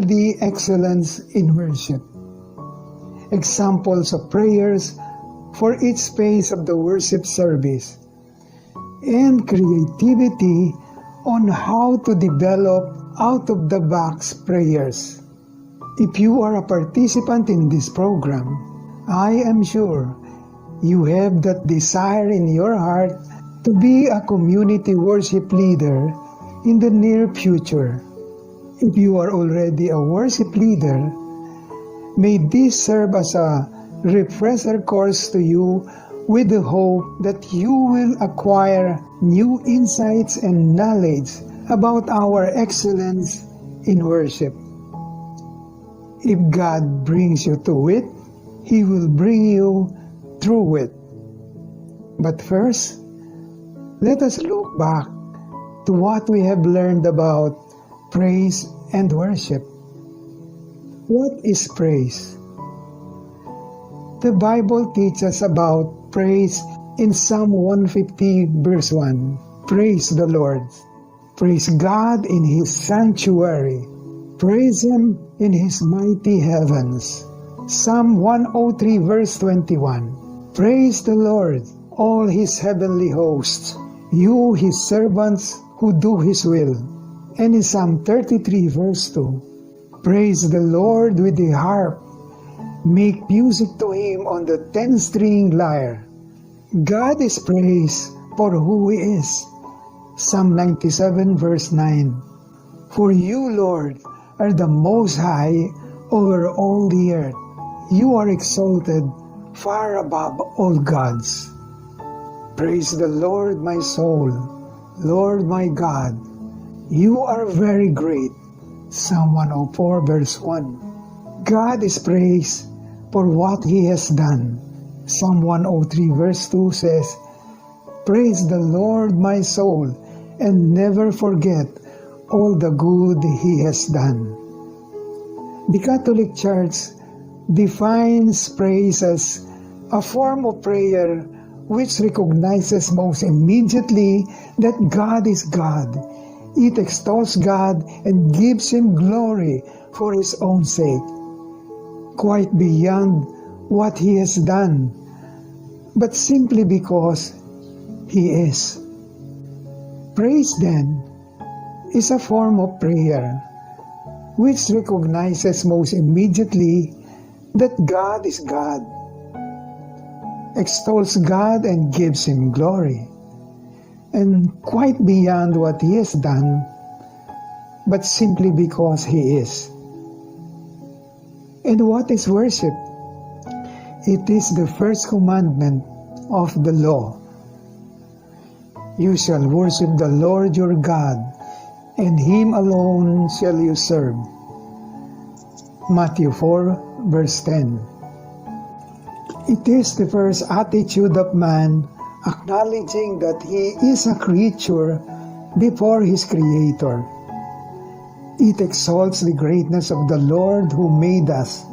the excellence in worship. Examples of prayers for each phase of the worship service, and creativity on how to develop out-of-the-box prayers. If you are a participant in this program, I am sure you have that desire in your heart to be a community worship leader in the near future. If you are already a worship leader, may this serve as a refresher course to you with the hope that you will acquire new insights and knowledge about our excellence in worship. If God brings you to it, He will bring you through it. But first, let us look back to what we have learned about praise and worship. What is praise? The Bible teaches about praise in Psalm 150 verse 1. Praise the Lord. Praise God in His sanctuary. Praise Him in His mighty heavens. Psalm 103 verse 21. Praise the Lord, all His heavenly hosts, you His servants who do His will. And in Psalm 33 verse 2. Praise the Lord with the harp. Make music to Him on the 10-string lyre. God is praised for who He is. Psalm 97 verse 9. For you, Lord, are the Most High over all the earth. You are exalted far above all gods. Praise the Lord, my soul. Lord, my God, you are very great. Psalm 104 verse 1. God is praised for what He has done. Psalm 103 verse 2 says, Praise the Lord, my soul, and never forget all the good He has done. The Catholic Church defines praise as a form of prayer which recognizes most immediately that God is God. It extols God and gives Him glory for His own sake, quite beyond what He has done, but simply because He is. Praise, then, is a form of prayer which recognizes most immediately that God is God, extols God and gives Him glory, and quite beyond what He has done, but simply because He is. And what is worship? It is the first commandment of the law. You shall worship the Lord your God, and Him alone shall you serve. Matthew 4 verse 10. It is the first attitude of man acknowledging that he is a creature before his Creator. It exalts the greatness of the Lord who made us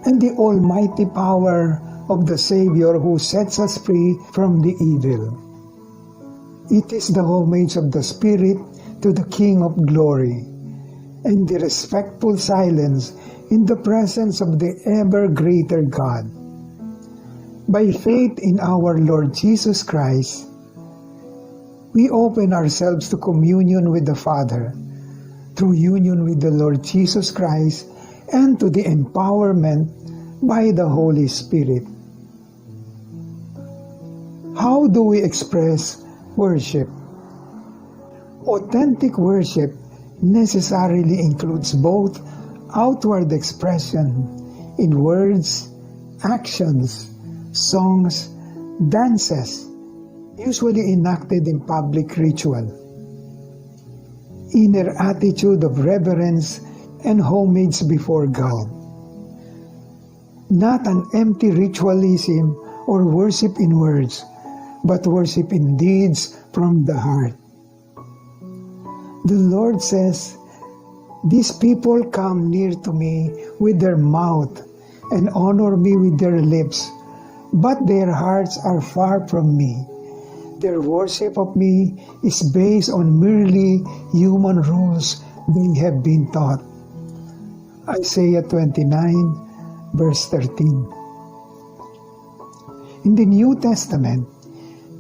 and the almighty power of the Savior who sets us free from the evil. It is the homage of the Spirit to the King of glory and the respectful silence in the presence of the ever greater God. By faith in our Lord Jesus Christ, we open ourselves to communion with the Father through union with the Lord Jesus Christ and to the empowerment by the Holy Spirit. How do we express worship? Authentic worship necessarily includes both outward expression in words, actions, songs, dances, usually enacted in public ritual, inner attitude of reverence and homage before God, not an empty ritualism or worship in words, but worship in deeds from the heart. The Lord says, "These people come near to me with their mouth and honor me with their lips, but their hearts are far from me. Their worship of me is based on merely human rules they have been taught." Isaiah 29, verse 13. In the New Testament,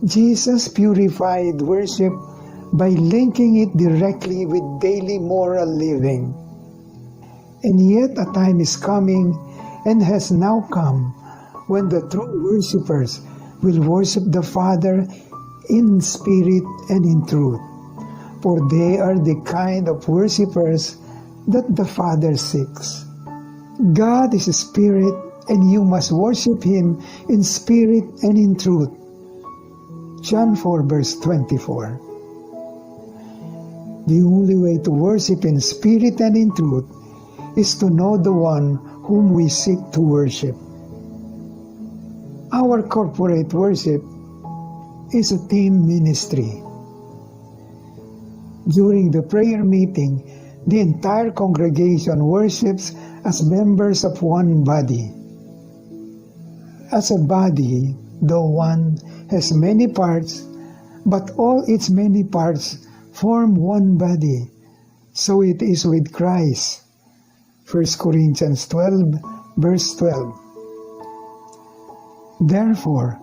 Jesus purified worship by linking it directly with daily moral living. And yet a time is coming and has now come when the true worshipers will worship the Father in spirit and in truth, for they are the kind of worshipers that the Father seeks. God is a spirit, and you must worship Him in spirit and in truth. John 4, verse 24. The only way to worship in spirit and in truth is to know the one whom we seek to worship. Our corporate worship is a team ministry. During the prayer meeting, the entire congregation worships as members of one body. As a body, though one has many parts, but all its many parts form one body. So it is with Christ. 1 Corinthians 12, verse 12. Therefore,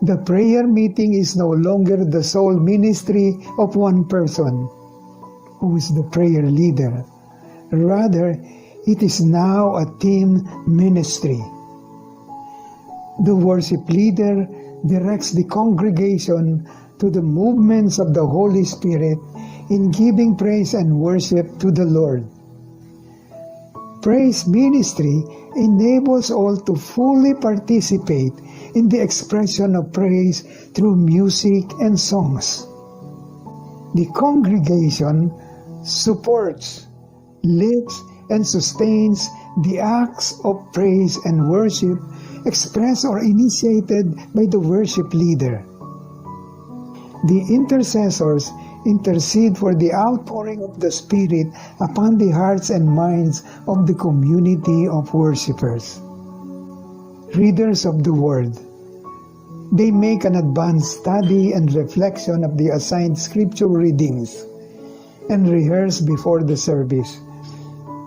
the prayer meeting is no longer the sole ministry of one person, who is the prayer leader. Rather, it is now a team ministry. The worship leader directs the congregation to the movements of the Holy Spirit in giving praise and worship to the Lord. Praise ministry enables all to fully participate in the expression of praise through music and songs. The congregation supports, leads, and sustains the acts of praise and worship expressed or initiated by the worship leader. The intercessors intercede for the outpouring of the Spirit upon the hearts and minds of the community of worshipers. Readers of the Word. They make an advanced study and reflection of the assigned scripture readings and rehearse before the service.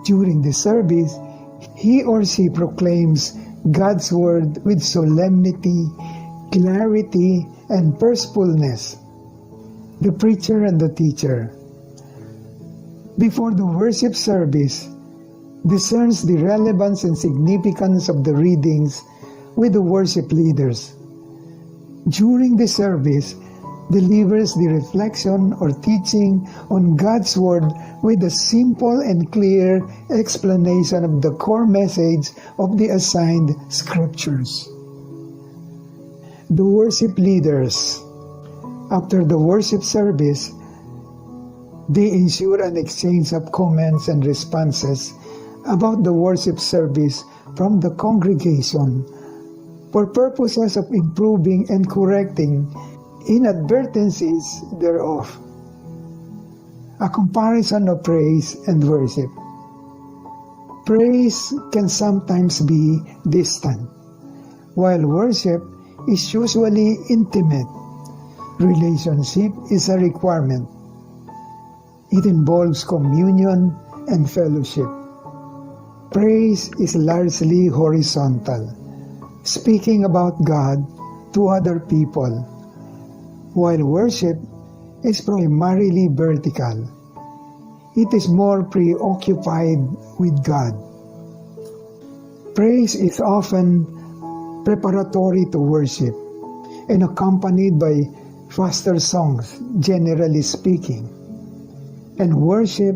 During the service, he or she proclaims God's Word with solemnity, clarity, and purposefulness. The preacher and the teacher, before the worship service, discerns the relevance and significance of the readings with the worship leaders. During the service, delivers the reflection or teaching on God's Word with a simple and clear explanation of the core message of the assigned scriptures. The worship leaders. After the worship service, they ensure an exchange of comments and responses about the worship service from the congregation for purposes of improving and correcting inadvertencies thereof. A comparison of praise and worship. Praise can sometimes be distant, while worship is usually intimate. Relationship is a requirement. It involves communion and fellowship. Praise is largely horizontal, speaking about God to other people, while worship is primarily vertical. It is more preoccupied with God. Praise is often preparatory to worship and accompanied by faster songs, generally speaking. And worship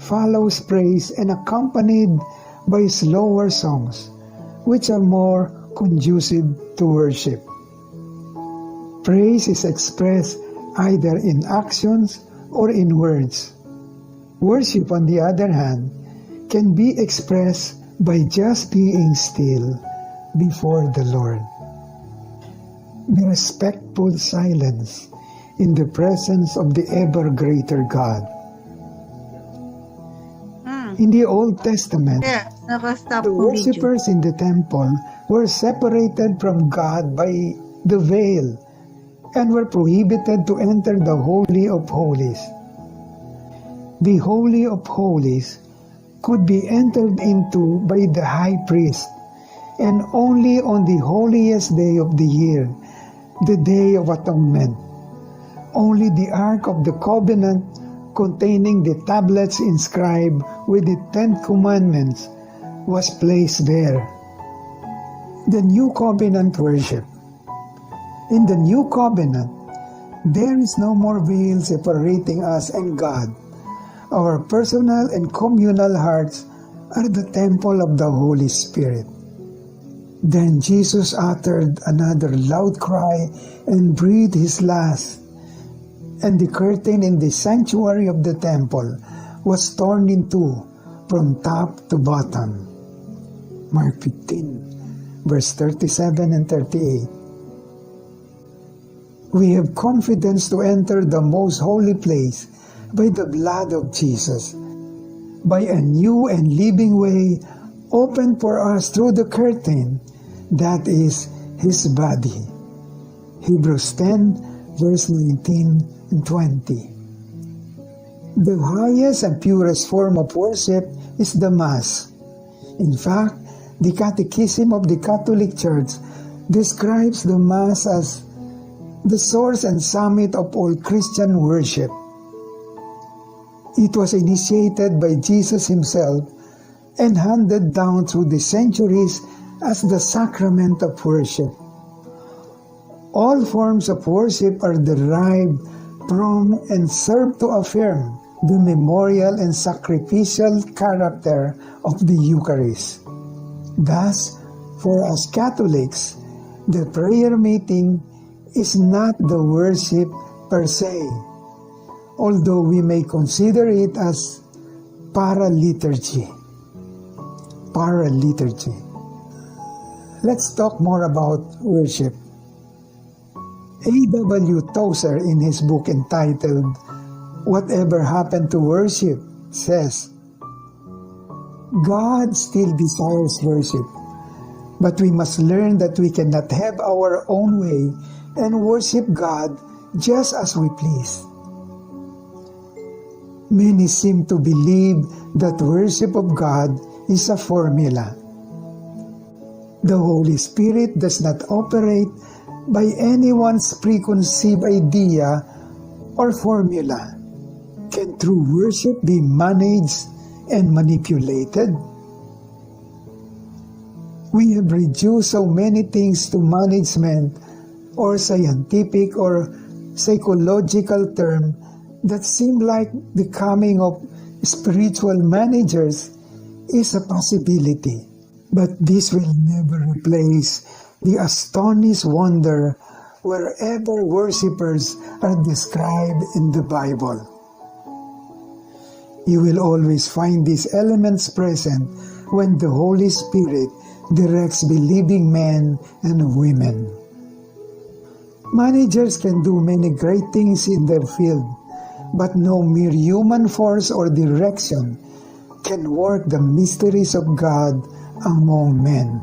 follows praise and accompanied by slower songs, which are more conducive to worship. Praise is expressed either in actions or in words. Worship, on the other hand, can be expressed by just being still before the Lord. The respectful silence in the presence of the ever greater God. In the Old Testament, the worshippers in the temple were separated from God by the veil and were prohibited to enter the Holy of Holies. The Holy of Holies could be entered into by the high priest, and only on the holiest day of the year, the Day of Atonement. Only the Ark of the Covenant, containing the tablets inscribed with the 10 Commandments, was placed there. The New Covenant worship. In the New Covenant, there is no more veil separating us and God. Our personal and communal hearts are the temple of the Holy Spirit. Then Jesus uttered another loud cry and breathed his last, and the curtain in the sanctuary of the temple was torn in two from top to bottom. Mark 15, verse 37 and 38. We have confidence to enter the most holy place by the blood of Jesus, by a new and living way opened for us through the curtain that is his body. Hebrews 10, verse 19 and 20. The highest and purest form of worship is the Mass. In fact, the Catechism of the Catholic Church describes the Mass as the source and summit of all Christian worship. It was initiated by Jesus himself and handed down through the centuries as the sacrament of worship. All forms of worship are derived from and serve to affirm the memorial and sacrificial character of the Eucharist. Thus, for us Catholics, the prayer meeting is not the worship per se, although we may consider it as paraliturgy. Paraliturgy. Let's talk more about worship. A.W. Tozer, in his book entitled Whatever Happened to Worship, says, God still desires worship, but we must learn that we cannot have our own way and worship God just as we please. Many seem to believe that worship of God is a formula. The Holy Spirit does not operate by anyone's preconceived idea or formula. Can true worship be managed and manipulated? We have reduced so many things to management or scientific or psychological term that seem like the coming of spiritual managers is a possibility. But this will never replace the astonished wonder wherever worshippers are described in the Bible. You will always find these elements present when the Holy Spirit directs believing men and women. Managers can do many great things in their field, but no mere human force or direction can work the mysteries of God among men.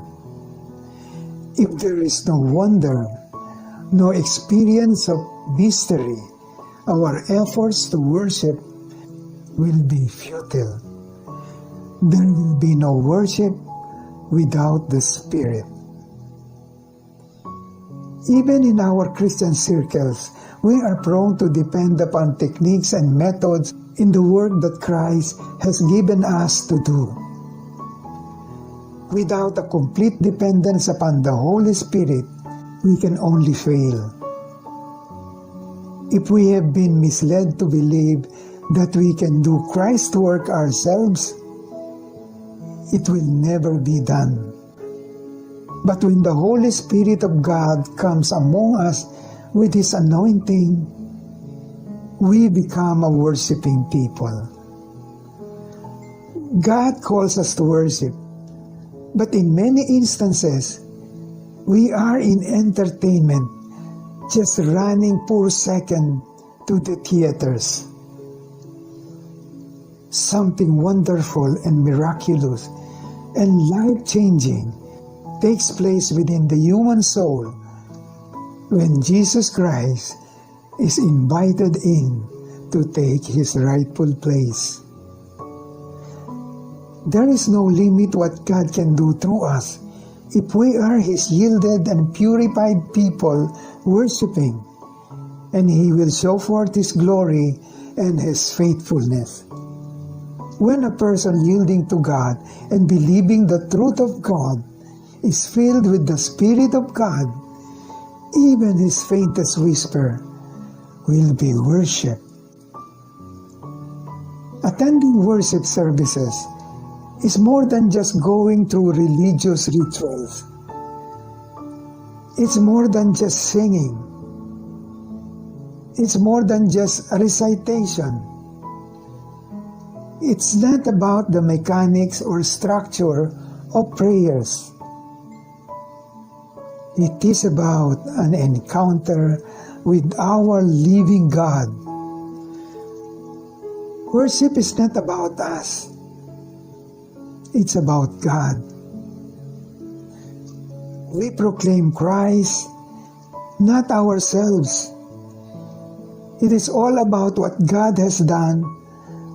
If there is no wonder, no experience of mystery, our efforts to worship will be futile. There will be no worship without the Spirit. Even in our Christian circles, we are prone to depend upon techniques and methods in the work that Christ has given us to do. Without a complete dependence upon the Holy Spirit, we can only fail. If we have been misled to believe that we can do Christ's work ourselves, it will never be done. But when the Holy Spirit of God comes among us with His anointing, we become a worshiping people. God calls us to worship, but in many instances, we are in entertainment, just running per second to the theaters. Something wonderful and miraculous and life-changing takes place within the human soul when Jesus Christ is invited in to take His rightful place. There is no limit what God can do through us if we are His yielded and purified people worshiping, and He will show forth His glory and His faithfulness. When a person yielding to God and believing the truth of God is filled with the Spirit of God, even his faintest whisper will be worship. Attending worship services is more than just going through religious rituals. It's more than just singing. It's more than just a recitation. It's not about the mechanics or structure of prayers. It is about an encounter with our living God. Worship is not about us. It's about God. We proclaim Christ, not ourselves. It is all about what God has done,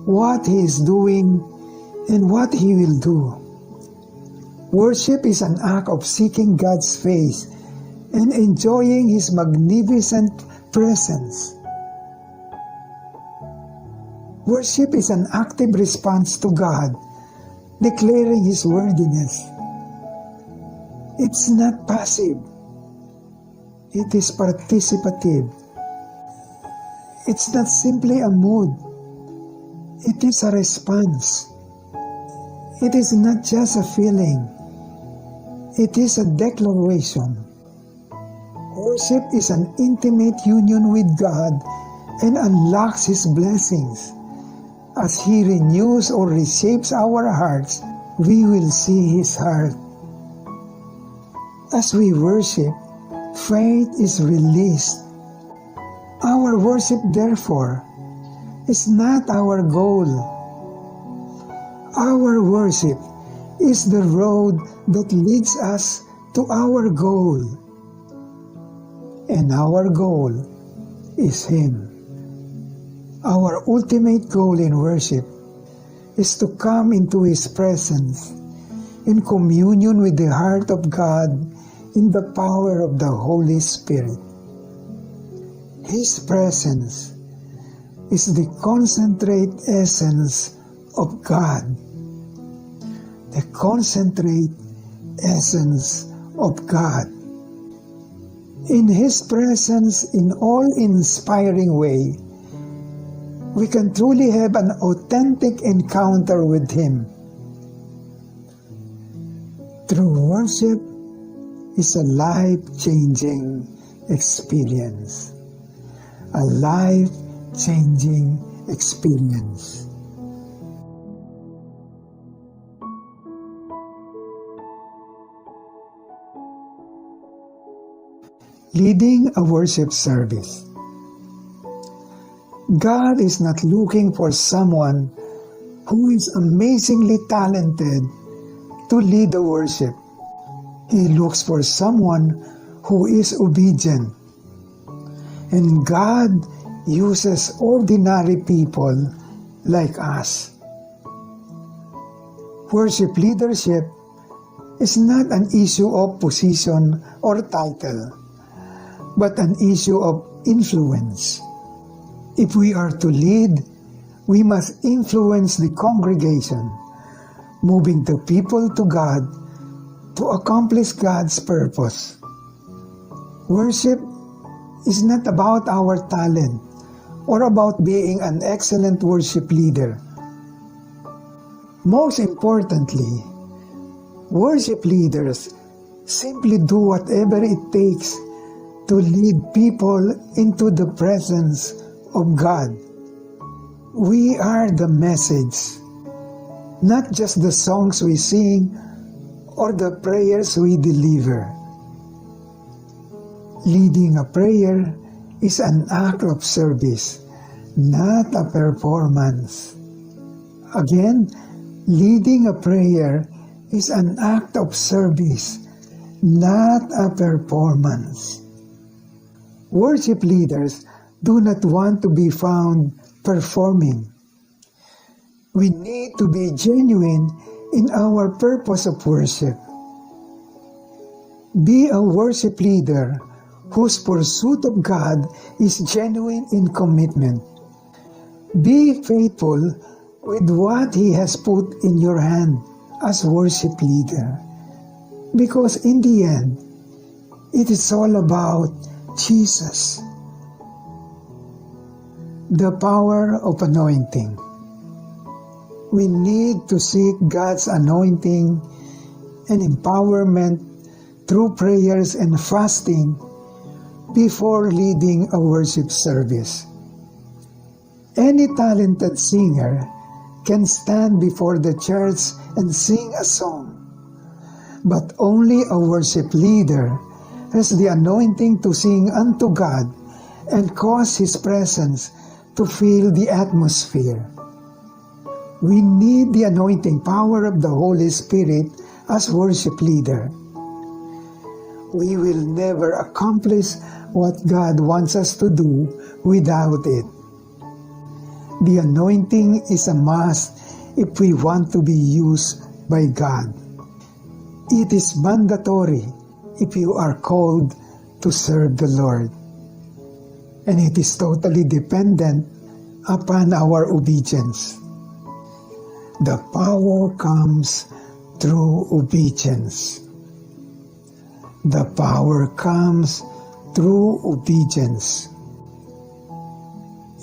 what He is doing, and what He will do. Worship is an act of seeking God's face and enjoying His magnificent presence. Worship is an active response to God, declaring His worthiness. It's not passive. It is participative. It's not simply a mood. It is a response. It is not just a feeling. It is a declaration. Worship is an intimate union with God and unlocks His blessings. As He renews or reshapes our hearts, we will see His heart. As we worship, faith is released. Our worship, therefore, is not our goal. Our worship is the road that leads us to our goal. And our goal is Him. Our ultimate goal in worship is to come into His presence in communion with the heart of God in the power of the Holy Spirit. His presence is the concentrate essence of God. The concentrate essence of God. In His presence, in all inspiring way, we can truly have an authentic encounter with Him. True worship is a life-changing experience. A life-changing experience. Leading a worship service. God is not looking for someone who is amazingly talented to lead the worship. He looks for someone who is obedient. And God uses ordinary people like us. Worship leadership is not an issue of position or title, but an issue of influence. If we are to lead, we must influence the congregation, moving the people to God to accomplish God's purpose. Worship is not about our talent or about being an excellent worship leader. Most importantly, worship leaders simply do whatever it takes to lead people into the presence of God. We are the message, not just the songs we sing or the prayers we deliver. Leading a prayer is an act of service, not a performance. Again, leading a prayer is an act of service, not a performance. Worship leaders do not want to be found performing. We need to be genuine in our purpose of worship. Be a worship leader whose pursuit of God is genuine in commitment. Be faithful with what He has put in your hand as worship leader, because in the end, it is all about Jesus. The power of anointing. We need to seek God's anointing and empowerment through prayers and fasting before leading a worship service. Any talented singer can stand before the church and sing a song, but only a worship leader has the anointing to sing unto God and cause His presence to fill the atmosphere. We need the anointing power of the Holy Spirit as worship leader. We will never accomplish what God wants us to do without it. The anointing is a must if we want to be used by God. It is mandatory if you are called to serve the Lord. And it is totally dependent upon our obedience. The power comes through obedience. The power comes through obedience.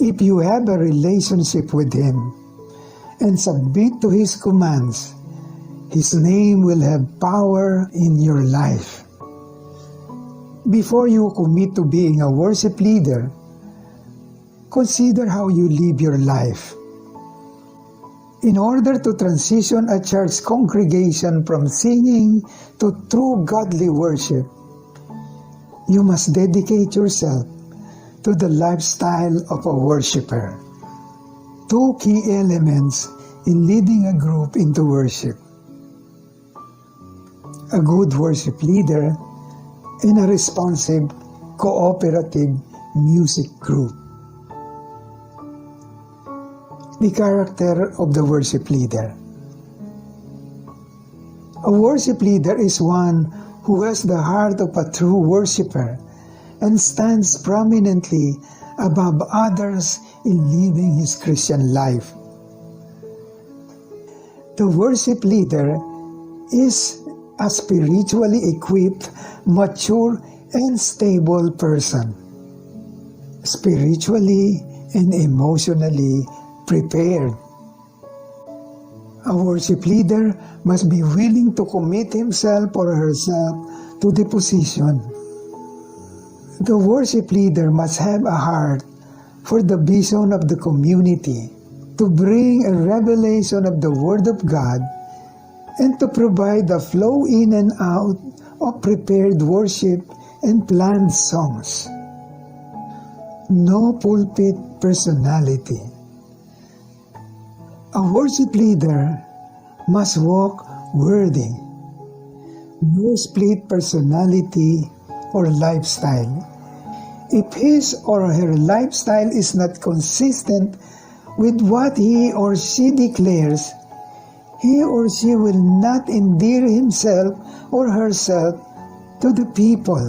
If you have a relationship with Him and submit to His commands, His name will have power in your life. Before you commit to being a worship leader, consider how you live your life. In order to transition a church congregation from singing to true godly worship, you must dedicate yourself to the lifestyle of a worshiper. Two key elements in leading a group into worship: a good worship leader and a responsive, cooperative music group. The character of the worship leader. A worship leader is one who has the heart of a true worshiper and stands prominently above others in living his Christian life. The worship leader is a spiritually equipped, mature, and stable person, spiritually and emotionally prepared. A worship leader must be willing to commit himself or herself to the position. The worship leader must have a heart for the vision of the community, to bring a revelation of the Word of God, and to provide the flow in and out of prepared worship and planned songs. No pulpit personality. A worship leader must walk worthy. No split personality or lifestyle. If his or her lifestyle is not consistent with what he or she declares, he or she will not endear himself or herself to the people.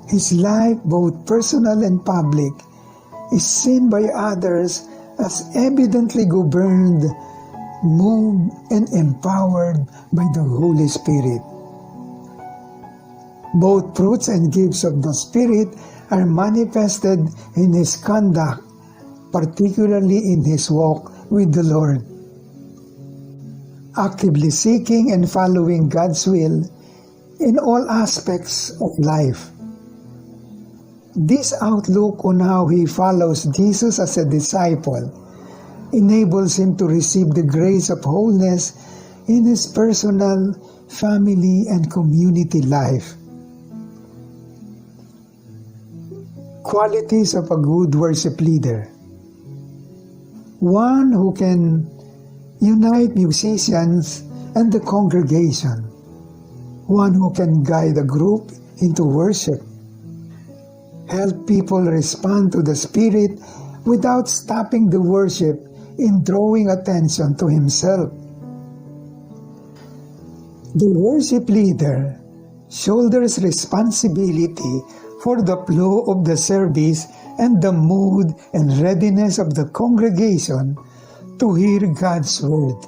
His life, both personal and public, is seen by others as evidently governed, moved, and empowered by the Holy Spirit. Both fruits and gifts of the Spirit are manifested in his conduct, particularly in his walk with the Lord. Actively seeking and following God's will in all aspects of life. This outlook on how he follows Jesus as a disciple enables him to receive the grace of wholeness in his personal, family, and community life. Qualities of a good worship leader. One who can unite musicians and the congregation. One who can guide a group into worship. Help people respond to the Spirit without stopping the worship in drawing attention to himself. The worship leader shoulders responsibility for the flow of the service and the mood and readiness of the congregation to hear God's word.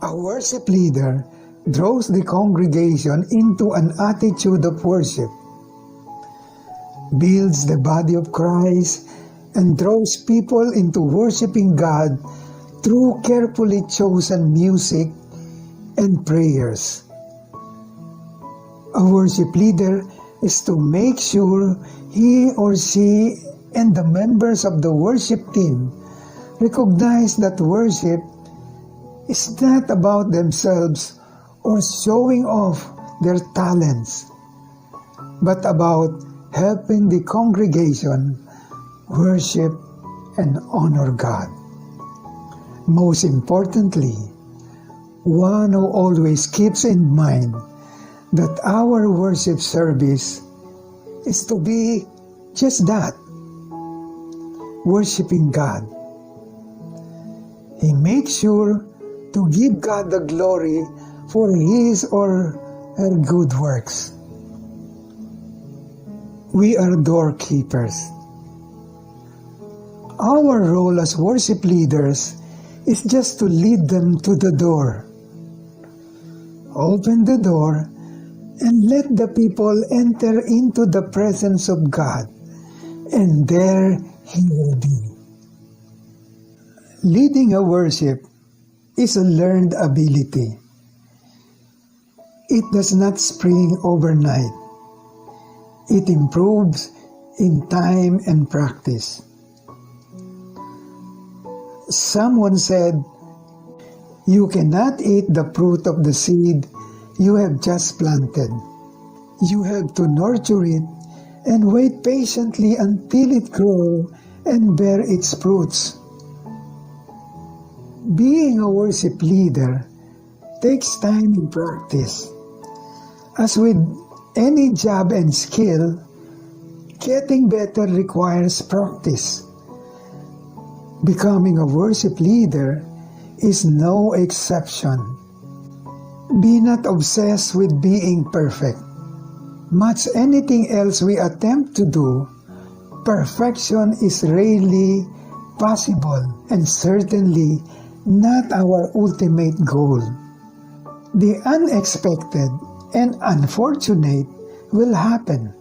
A worship leader draws the congregation into an attitude of worship, builds the body of Christ, and draws people into worshiping God through carefully chosen music and prayers. A worship leader is to make sure he or she and the members of the worship team recognize that worship is not about themselves or showing off their talents, but about helping the congregation worship and honor God. Most importantly, one who always keeps in mind that our worship service is to be just that, worshiping God. He makes sure to give God the glory for his or her good works. We are doorkeepers. Our role as worship leaders is just to lead them to the door. Open the door and let the people enter into the presence of God, and there He will be. Leading a worship is a learned ability. It does not spring overnight. It improves in time and practice. Someone said, "You cannot eat the fruit of the seed you have just planted. You have to nurture it and wait patiently until it grows and bear its fruits." Being a worship leader takes time and practice. As with any job and skill, getting better requires practice. Becoming a worship leader is no exception. Be not obsessed with being perfect. Much anything else we attempt to do, perfection is rarely possible and certainly not our ultimate goal. The unexpected and unfortunate will happen,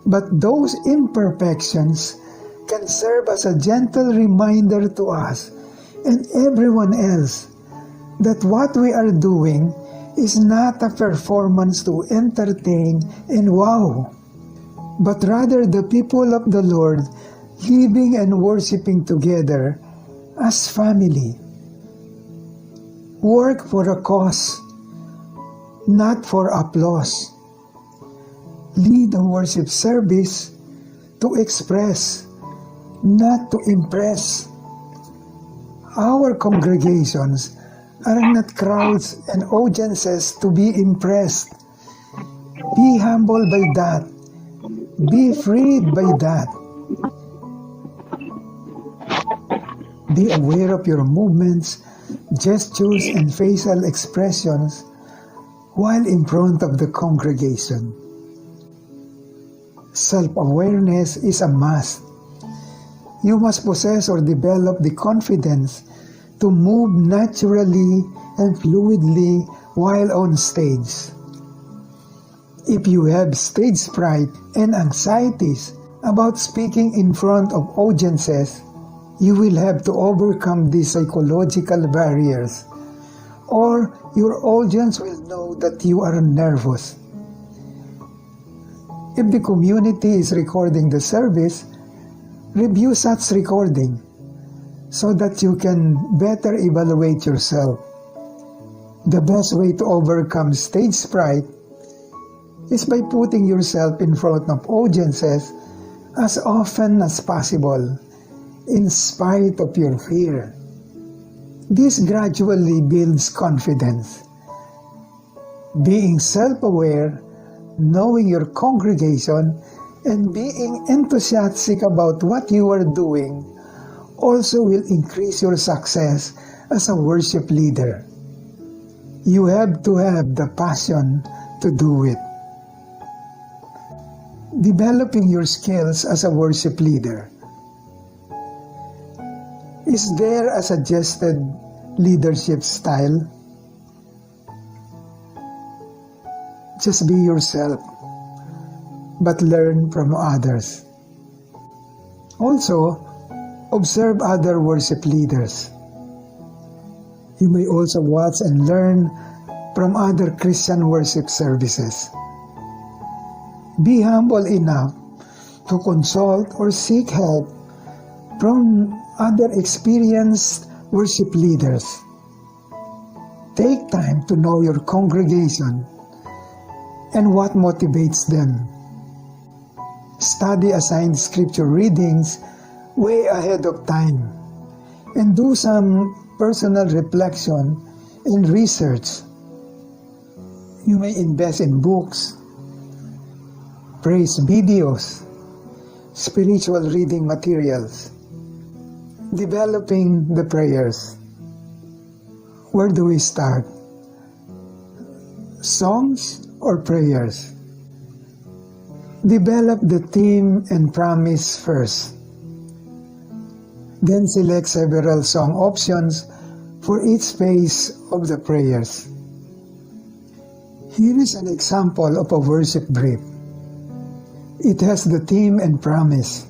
but those imperfections can serve as a gentle reminder to us and everyone else that what we are doing is not a performance to entertain and wow, but rather the people of the Lord living and worshiping together as family. Work for a cause, not for applause. Lead a worship service to express, not to impress. Our congregations are not crowds and audiences to be impressed. Be humble by that. Be freed by that. Be aware of your movements, gestures, and facial expressions while in front of the congregation. Self-awareness is a must. You must possess or develop the confidence to move naturally and fluidly while on stage. If you have stage fright and anxieties about speaking in front of audiences, you will have to overcome these psychological barriers, or your audience will know that you are nervous. If the community is recording the service, review such recording so that you can better evaluate yourself. The best way to overcome stage fright is by putting yourself in front of audiences as often as possible, in spite of your fear. This gradually builds confidence. Being self-aware, knowing your congregation, and being enthusiastic about what you are doing also will increase your success as a worship leader. You have to have the passion to do it. Developing your skills as a worship leader. Is there a suggested leadership style? Just be yourself, but learn from others. Also, observe other worship leaders. You may also watch and learn from other Christian worship services. Be humble enough to consult or seek help from other experienced worship leaders. Take time to know your congregation and what motivates them. Study assigned scripture readings way ahead of time and do some personal reflection and research. You may invest in books, praise videos, spiritual reading materials, developing the prayers. Where do we start? Songs or prayers? Develop the theme and promise first. Then select several song options for each phase of the prayers. Here is an example of a worship brief. It has the theme and promise,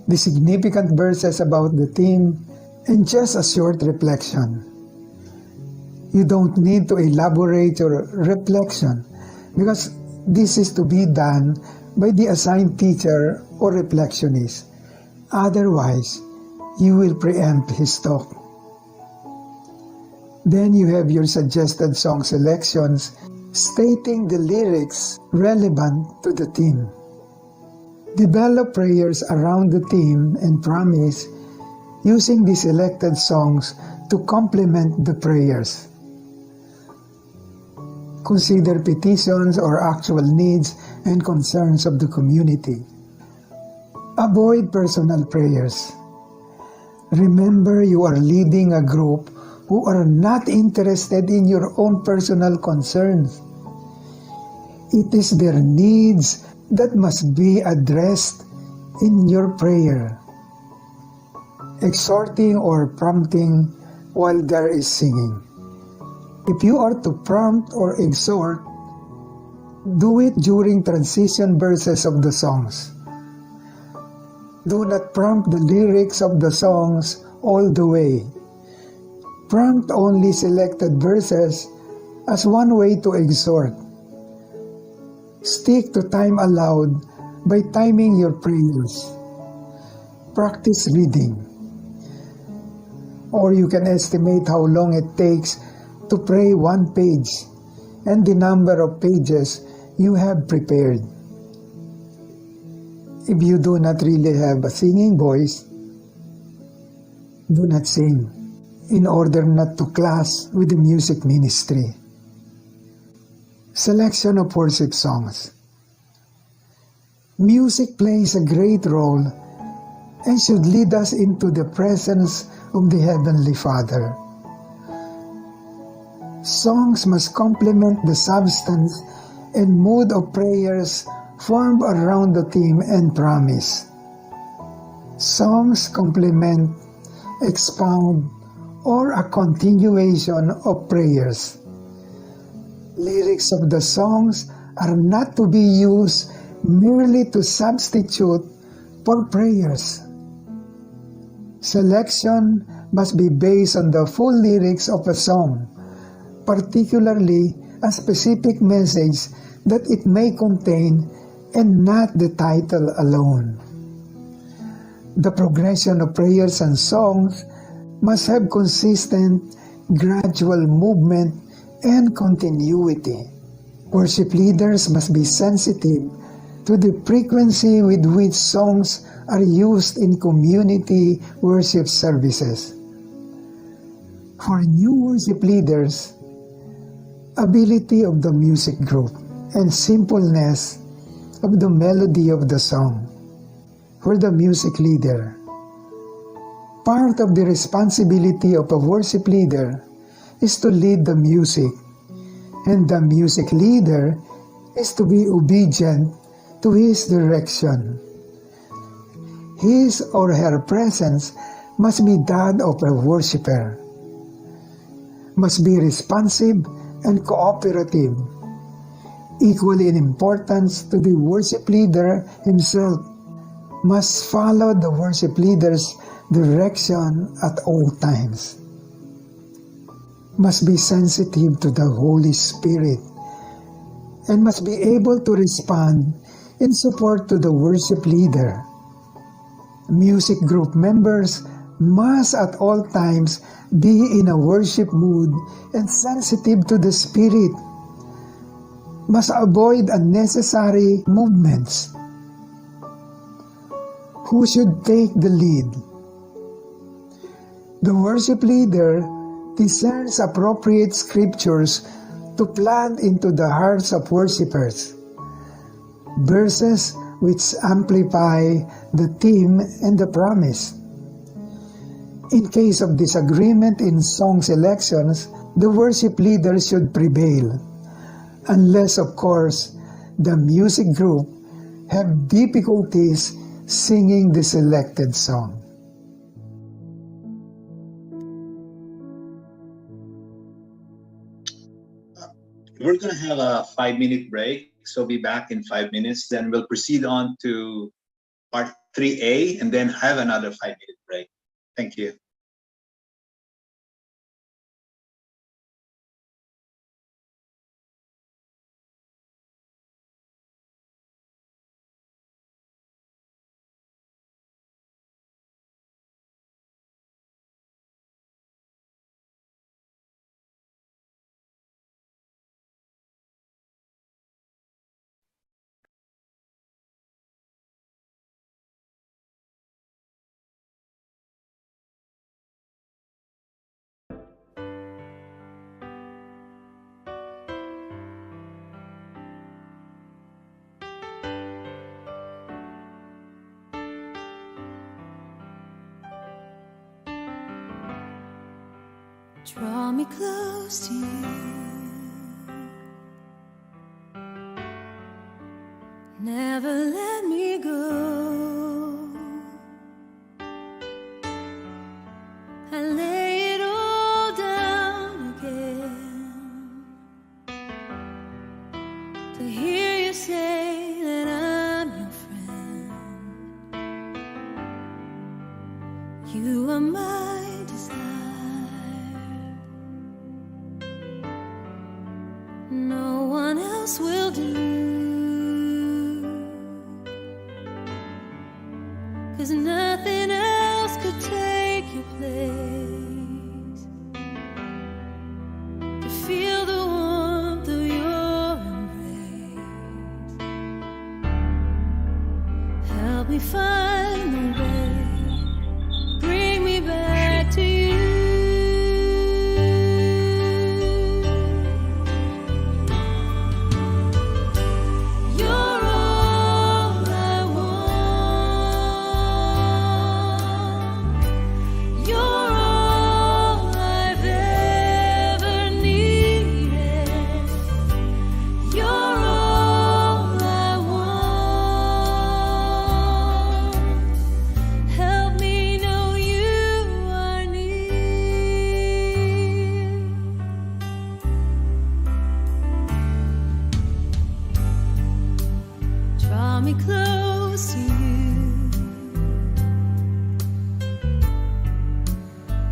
the significant verses about the theme, and just a short reflection. You don't need to elaborate your reflection because this is to be done by the assigned teacher or reflectionist. Otherwise, you will preempt his talk. Then you have your suggested song selections stating the lyrics relevant to the theme. Develop prayers around the theme and promise using the selected songs to complement the prayers. Consider petitions or actual needs and concerns of the community. Avoid personal prayers. Remember, you are leading a group who are not interested in your own personal concerns. It is their needs that must be addressed in your prayer. Exhorting or prompting while there is singing. If you are to prompt or exhort, do it during transition verses of the songs. Do not prompt the lyrics of the songs all the way. Prompt only selected verses as one way to exhort. Stick to time allowed by timing your prayers. Practice reading. Or you can estimate how long it takes to pray one page and the number of pages you have prepared. If you do not really have a singing voice, do not sing in order not to clash with the music ministry. Selection of worship songs. Music plays a great role and should lead us into the presence of the Heavenly Father. Songs must complement the substance and mood of prayers formed around the theme and promise. Songs complement, expound, or a continuation of prayers. Lyrics of the songs are not to be used merely to substitute for prayers. Selection must be based on the full lyrics of a song, particularly a specific message that it may contain and not the title alone. The progression of prayers and songs must have consistent, gradual movement and continuity. Worship leaders must be sensitive to the frequency with which songs are used in community worship services. For new worship leaders, ability of the music group and simpleness of the melody of the song. For the music leader, Part of the responsibility of a worship leader is to lead the music, and the music leader is to be obedient to his direction. His or her presence must be that of a worshiper, must be responsive and cooperative. Equally in importance to the worship leader himself, must follow the worship leader's direction at all times. Must be sensitive to the Holy Spirit and must be able to respond in support to the worship leader. Music group members must at all times be in a worship mood and sensitive to the Spirit. Must avoid unnecessary movements. Who should take the lead? The worship leader discerns appropriate scriptures to plant into the hearts of worshipers, verses which amplify the theme and the promise. In case of disagreement in song selections, the worship leader should prevail, unless of course the music group have difficulties singing the selected song. We're going to have a 5-minute break, so be back in 5 minutes. Then we'll proceed on to part 3A and then have another 5-minute break. Thank you. Draw me close to you. Never let me go. I lay it all down again to hear you say that I'm your friend. You are my desire. No one else will do, 'cause nothing else could take your place. To feel the warmth of your embrace, help me find the way, bring me back to you. Draw me close to you.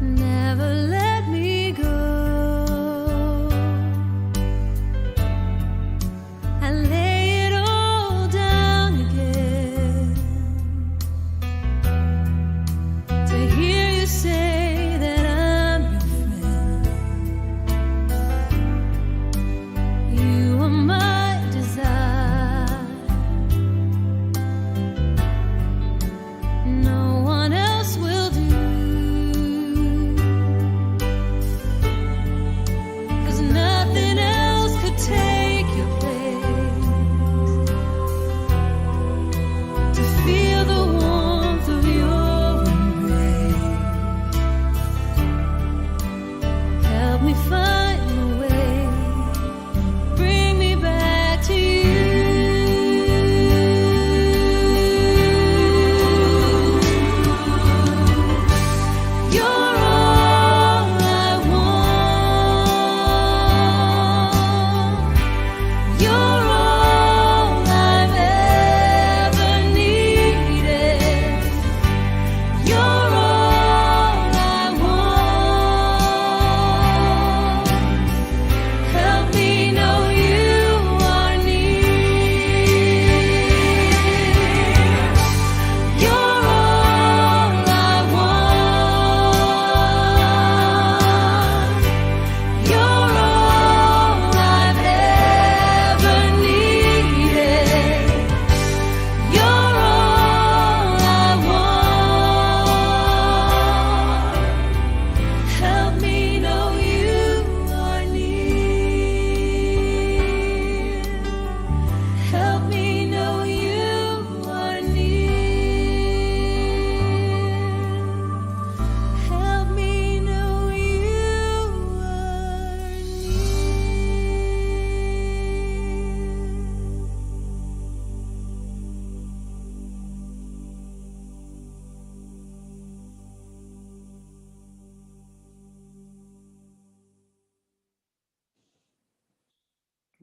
Never let me go. I lay it all down again to hear you say that I'm your friend. You are my desire.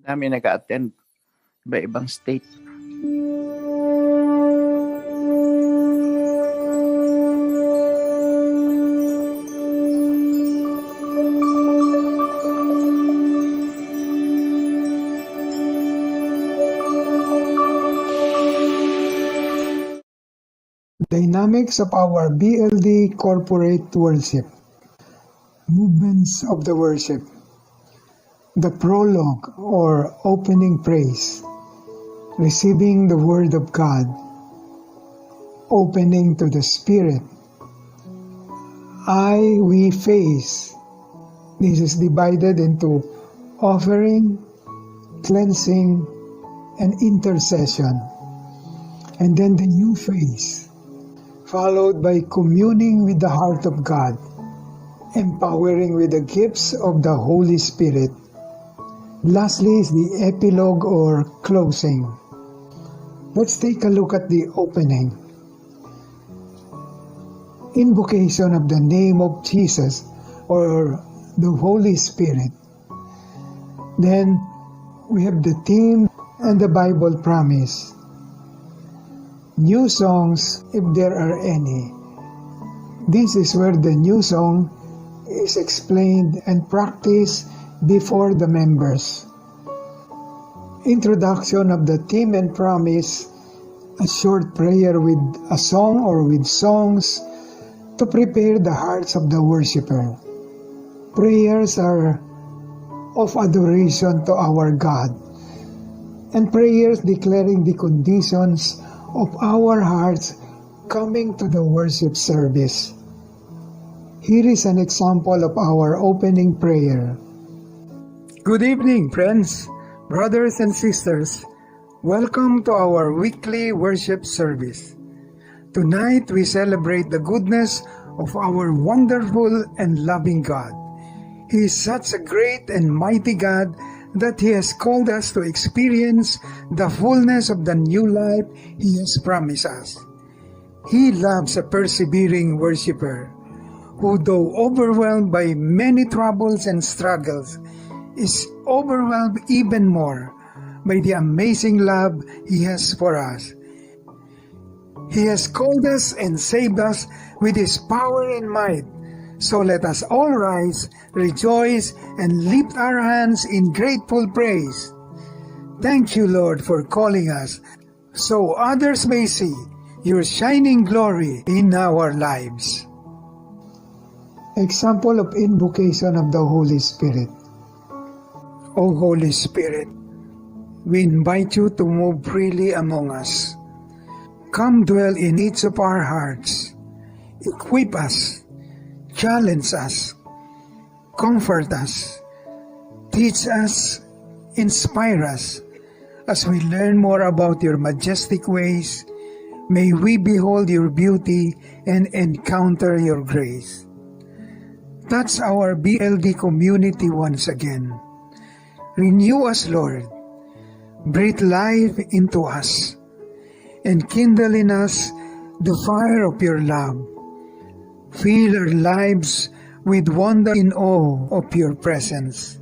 Dami nag-attend. Iba-ibang state. Dynamics of our BLD corporate worship. Movements of the worship. The prologue or opening praise. Receiving the Word of God. Opening to the Spirit. We face. This is divided into offering, cleansing, and intercession. And then the new phase, followed by communing with the heart of God, empowering with the gifts of the Holy Spirit. Lastly is the epilogue or closing. Let's take a look at the opening. Invocation of the name of Jesus or the Holy Spirit. Then we have the theme and the Bible promise. New songs, if there are any. This is where the new song is explained and practiced before the members. Introduction of the theme and promise, a short prayer with a song or with songs to prepare the hearts of the worshiper. Prayers are of adoration to our God, and prayers declaring the conditions of our hearts coming to the worship service. Here is an example of our opening prayer. Good evening, friends, brothers and sisters. Welcome to our weekly worship service. Tonight we celebrate the goodness of our wonderful and loving God. He is such a great and mighty God that He has called us to experience the fullness of the new life He has promised us. He loves a persevering worshiper who, though overwhelmed by many troubles and struggles, is overwhelmed even more by the amazing love He has for us. He has called us and saved us with His power and might. So let us all rise, rejoice, and lift our hands in grateful praise. Thank you, Lord, for calling us, so others may see your shining glory in our lives. Example of invocation of the Holy Spirit. O Holy Spirit, we invite you to move freely among us. Come dwell in each of our hearts. Equip us. Challenge us, comfort us, teach us, inspire us. As we learn more about your majestic ways, may we behold your beauty and encounter your grace. Touch our BLD community once again. Renew us, Lord. Breathe life into us and kindle in us the fire of your love. Fill our lives with wonder and awe of your presence.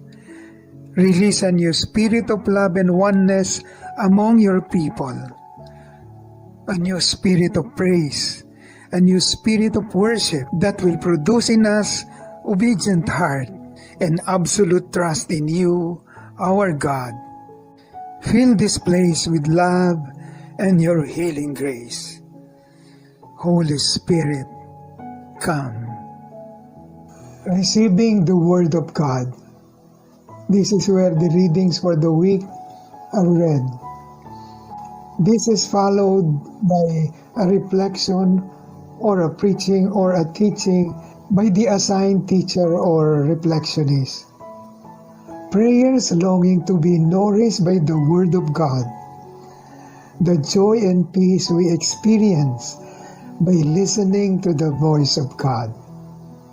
Release a new spirit of love and oneness among your people. A new spirit of praise, a new spirit of worship that will produce in us obedient heart and absolute trust in you, our God. Fill this place with love and your healing grace. Holy Spirit, come. Receiving the Word of God. This is where the readings for the week are read. This is followed by a reflection or a preaching or a teaching by the assigned teacher or reflectionist. Prayers longing to be nourished by the Word of God. The joy and peace we experience by listening to the voice of God.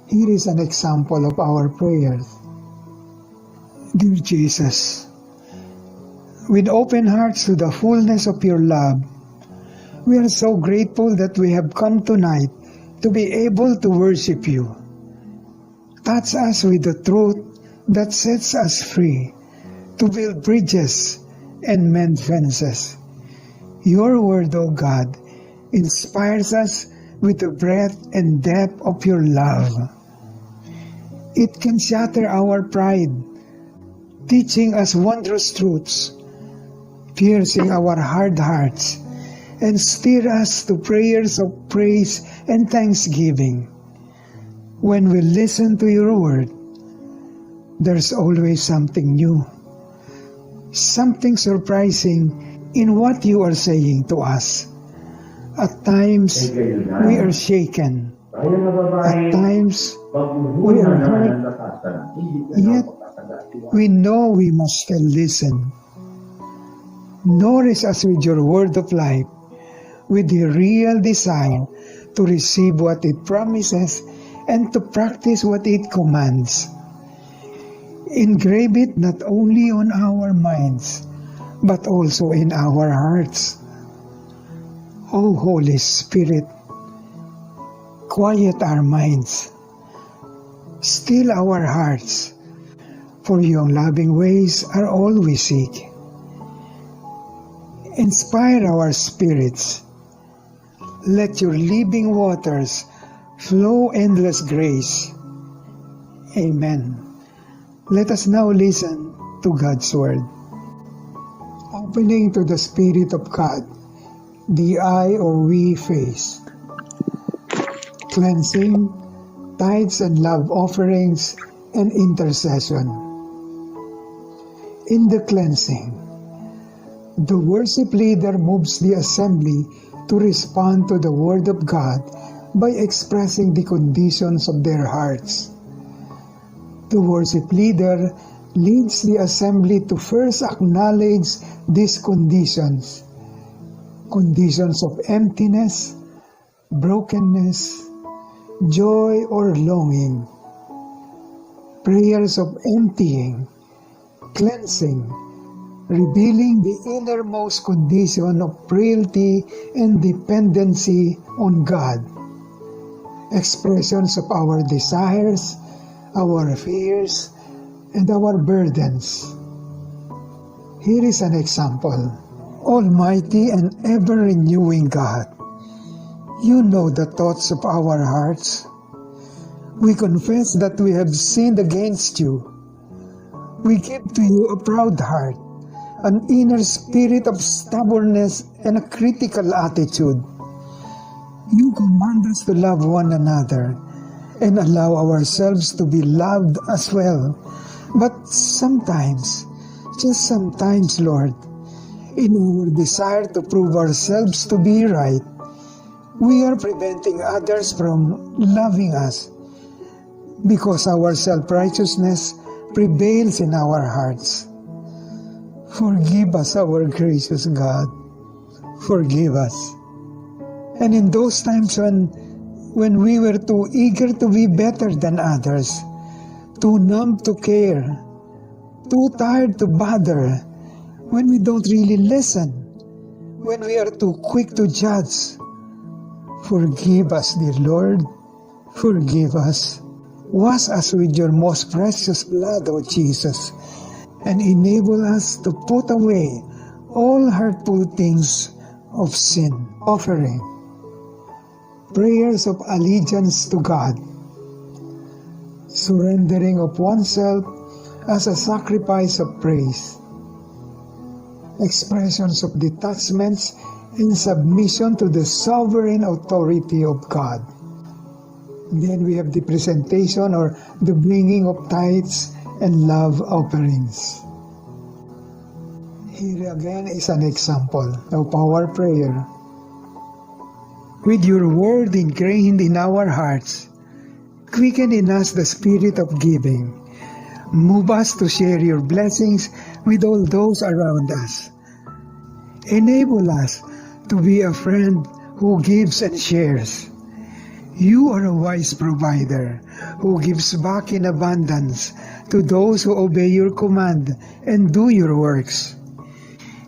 Here is an example of our prayers. Dear Jesus, with open hearts to the fullness of your love, we are so grateful that we have come tonight to be able to worship you. Touch us with the truth that sets us free to build bridges and mend fences. Your word, O God, inspires us with the breadth and depth of your love. It can shatter our pride, teaching us wondrous truths, piercing our hard hearts, and steer us to prayers of praise and thanksgiving. When we listen to your word, there's always something new, something surprising in what you are saying to us. At times, we are shaken. At times, we are hurt. Yet, we know we must still listen. Nourish us with your word of life, with the real desire to receive what it promises and to practice what it commands. Engrave it not only on our minds, but also in our hearts. O Holy Spirit, quiet our minds, still our hearts, for your loving ways are all we seek. Inspire our spirits. Let your living waters flow endless grace. Amen. Let us now listen to God's word. Opening to the Spirit of God, the I or we face. Cleansing, tithes and love offerings, and intercession. In the cleansing, the worship leader moves the assembly to respond to the Word of God by expressing the conditions of their hearts. The worship leader leads the assembly to first acknowledge these conditions of emptiness, brokenness, joy or longing, prayers of emptying, cleansing, revealing the innermost condition of frailty and dependency on God, expressions of our desires, our fears, and our burdens. Here is an example. Almighty and ever-renewing God, you know the thoughts of our hearts. We confess that we have sinned against you. We give to you a proud heart, an inner spirit of stubbornness, and a critical attitude. You command us to love one another and allow ourselves to be loved as well. But sometimes, just sometimes, Lord, in our desire to prove ourselves to be right, we are preventing others from loving us because our self-righteousness prevails in our hearts. Forgive us, our gracious God. Forgive us. And in those times when we were too eager to be better than others, too numb to care, too tired to bother, when we don't really listen, when we are too quick to judge, forgive us, dear Lord. Forgive us. Wash us with your most precious blood, O Jesus, and enable us to put away all hurtful things of sin. Offering prayers of allegiance to God, surrendering of oneself as a sacrifice of praise, expressions of detachments and submission to the sovereign authority of God. Then we have the presentation or the bringing of tithes and love offerings. Here again is an example of our prayer. With your word ingrained in our hearts, quicken in us the spirit of giving. Move us to share your blessings with all those around us. Enable us to be a friend who gives and shares. You are a wise provider who gives back in abundance to those who obey your command and do your works.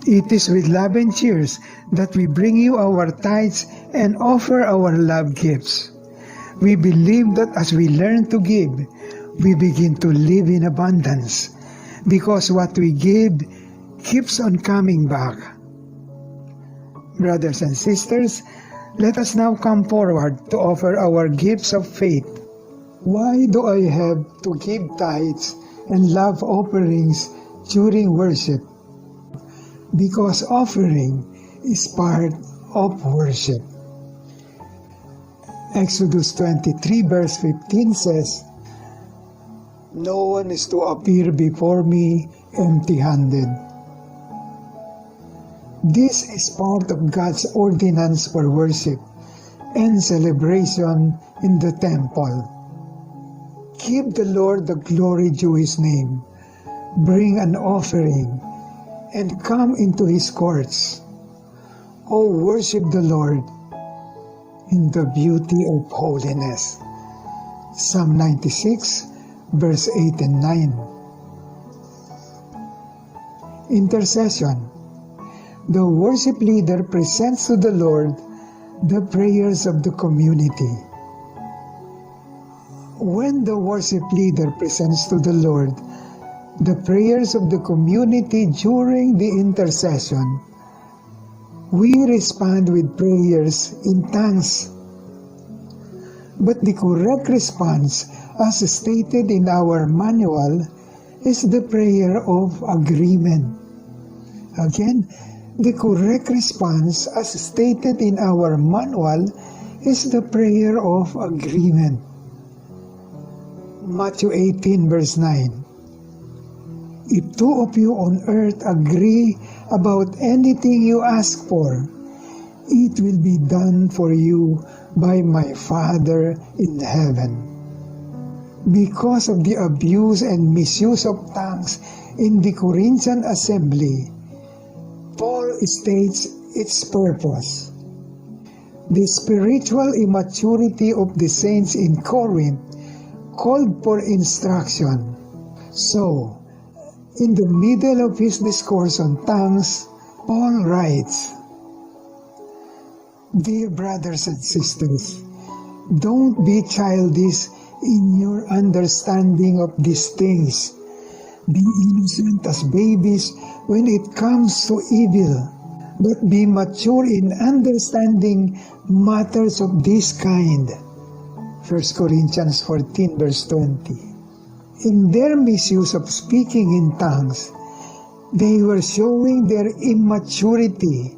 It is with love and cheers that we bring you our tithes and offer our love gifts. We believe that as we learn to give, we begin to live in abundance, because what we give keeps on coming back. Brothers and sisters, let us now come forward to offer our gifts of faith. Why do I have to give tithes and love offerings during worship? Because offering is part of worship. Exodus 23 verse 15 says, "No one is to appear before me empty-handed." This is part of God's ordinance for worship and celebration in the temple. Give the Lord the glory due His name. Bring an offering and come into His courts. Oh, worship the Lord in the beauty of holiness. Psalm 96, verse 8 and 9. Intercession. The worship leader presents to the Lord the prayers of the community. When the worship leader presents to the Lord the prayers of the community during the intercession, we respond with prayers in tongues. But the correct response, as stated in our manual, is the prayer of agreement. Again, the correct response, as stated in our manual, is the prayer of agreement. Matthew 18 verse 9. If two of you on earth agree about anything you ask for, it will be done for you by my Father in heaven. Because of the abuse and misuse of tongues in the Corinthian assembly, Paul states its purpose. The spiritual immaturity of the saints in Corinth called for instruction. So, in the middle of his discourse on tongues, Paul writes, "Dear brothers and sisters, don't be childish in your understanding of these things. Be innocent as babies when it comes to evil, but be mature in understanding matters of this kind." 1 Corinthians 14 verse 20. In their misuse of speaking in tongues, they were showing their immaturity,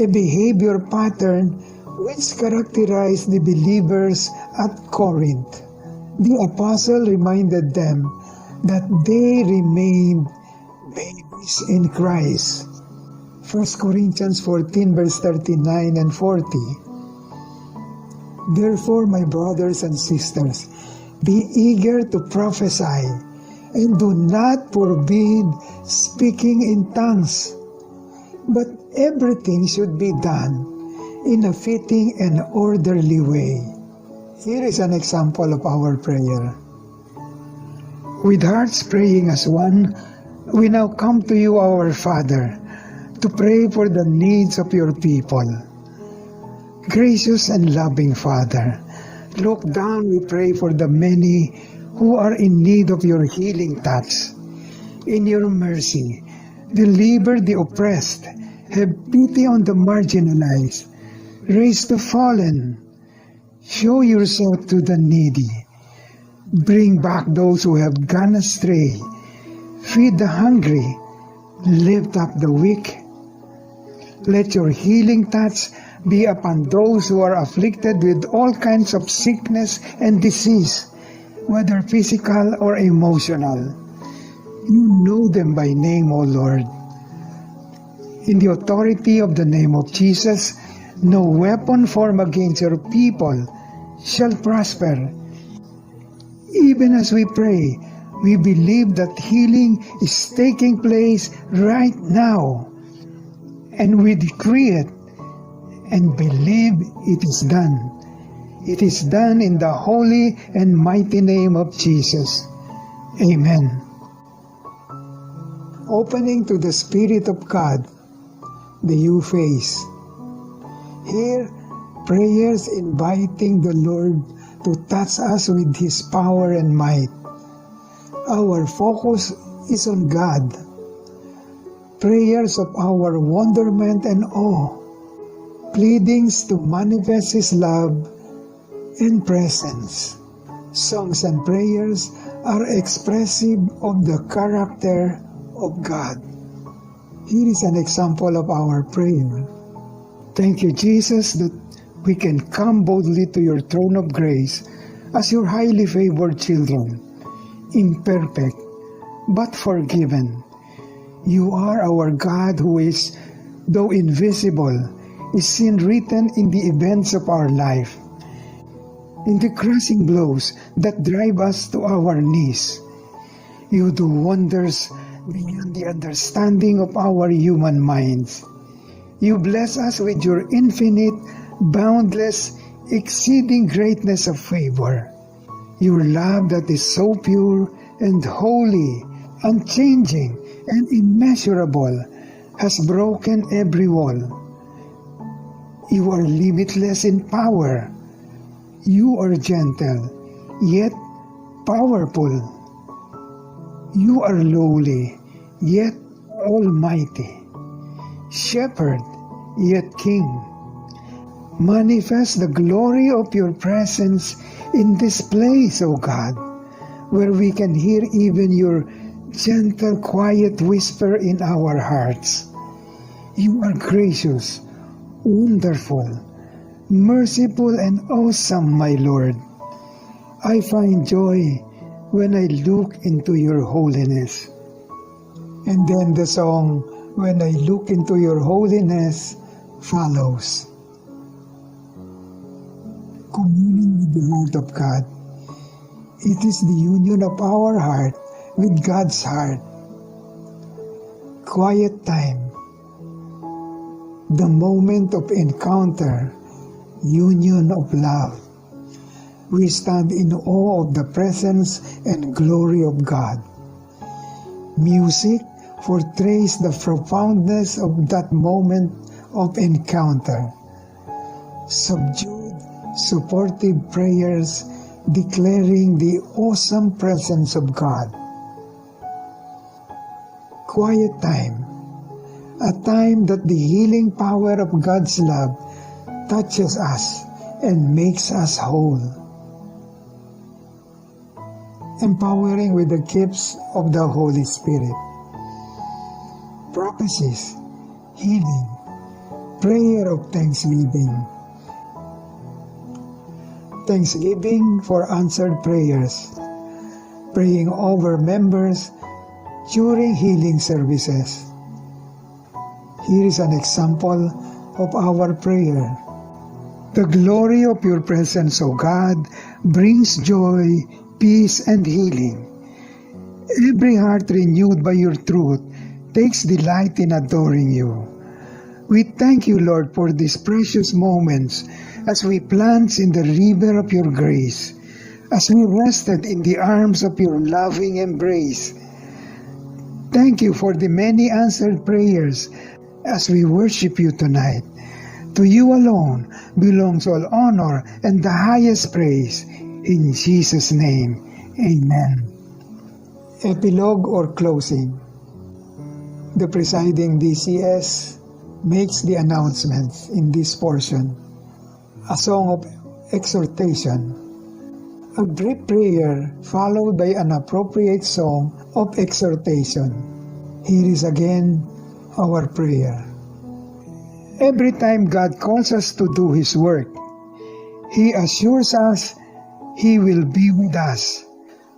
a behavior pattern which characterized the believers at Corinth. The apostle reminded them that they remained babies in Christ. 1 Corinthians 14 verse 39 and 40. Therefore, my brothers and sisters, be eager to prophesy, and do not forbid speaking in tongues. But everything should be done in a fitting and orderly way. Here is an example of our prayer. With hearts praying as one, we now come to you, our Father, to pray for the needs of your people. Gracious and loving Father, look down, we pray, for the many who are in need of your healing touch. In your mercy, deliver the oppressed, have pity on the marginalized, raise the fallen, show yourself to the needy, bring back those who have gone astray, feed the hungry, lift up the weak. Let your healing touch be upon those who are afflicted with all kinds of sickness and disease, whether physical or emotional. You know them by name, O Lord. In the authority of the name of Jesus, no weapon formed against your people shall prosper. Even as we pray, we believe that healing is taking place right now, and we decree it and believe it is done. It is done in the holy and mighty name of Jesus. Amen. Opening to the Spirit of God, the Euphase. Here, prayers inviting the Lord to touch us with His power and might. Our focus is on God. Prayers of our wonderment and awe, pleadings to manifest His love and presence. Songs and prayers are expressive of the character of God. Here is an example of our prayer. Thank you, Jesus, that we can come boldly to your throne of grace as your highly favored children, imperfect but forgiven. You are our God who is, though invisible, is seen written in the events of our life, in the crushing blows that drive us to our knees. You do wonders beyond the understanding of our human minds. You bless us with your infinite, boundless, exceeding greatness of favor. Your love that is so pure and holy, unchanging and immeasurable, has broken every wall. You are limitless in power. You are gentle, yet powerful. You are lowly, yet almighty. Shepherd, yet King. Manifest the glory of your presence in this place, O God, where we can hear even your gentle, quiet whisper in our hearts. You are gracious, wonderful, merciful, and awesome, my Lord. I find joy when I look into your holiness. And then the song, When I Look into Your Holiness, follows. Communing with the heart of God. It is the union of our heart with God's heart. Quiet time. The moment of encounter, union of love. We stand in awe of the presence and glory of God. Music portrays the profoundness of that moment of encounter. Subdued, supportive prayers declaring the awesome presence of God. Quiet time, a time that the healing power of God's love touches us and makes us whole. Empowering with the gifts of the Holy Spirit. Prophecies, healing, prayer of thanksgiving. Thanksgiving for answered prayers. Praying over members during healing services. Here is an example of our prayer. The glory of your presence, O God, brings joy, peace, and healing. Every heart renewed by your truth takes delight in adoring you. We thank you, Lord, for these precious moments as we plunge in the river of your grace, as we rested in the arms of your loving embrace. Thank you for the many answered prayers as we worship you tonight. To you alone belongs all honor and the highest praise. In Jesus' name, amen. Epilogue or closing. The presiding DCS makes the announcements in this portion. A song of exhortation. A brief prayer followed by an appropriate song of exhortation. Here is again our prayer. Every time God calls us to do His work, He assures us He will be with us.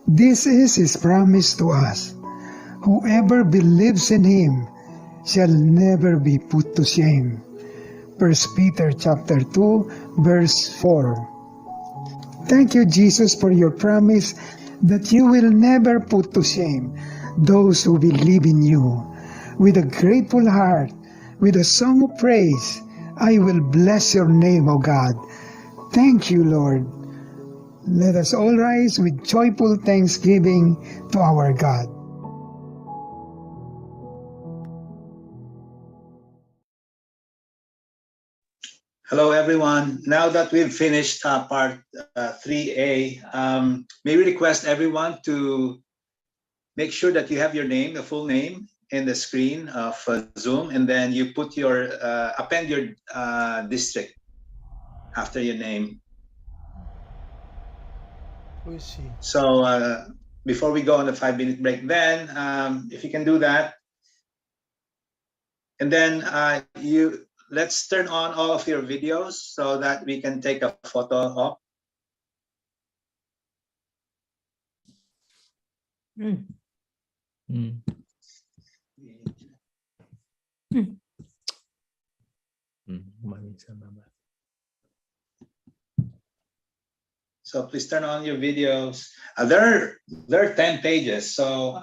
This is His promise to us. Whoever believes in Him shall never be put to shame. 1 Peter chapter 2, verse 4. Thank you, Jesus, for your promise that you will never put to shame those who believe in you. With a grateful heart, with a song of praise, I will bless your name, O God. Thank you, Lord. Let us all rise with joyful thanksgiving to our God. Hello, everyone. Now that we've finished part 3A, may we request everyone to make sure that you have your name, the full name, in the screen of Zoom, and then you put your append your district after your name. We see. So before we go on the 5-minute break, then if you can do that, and then let's turn on all of your videos so that we can take a photo of. So please turn on your videos. There are 10 pages. So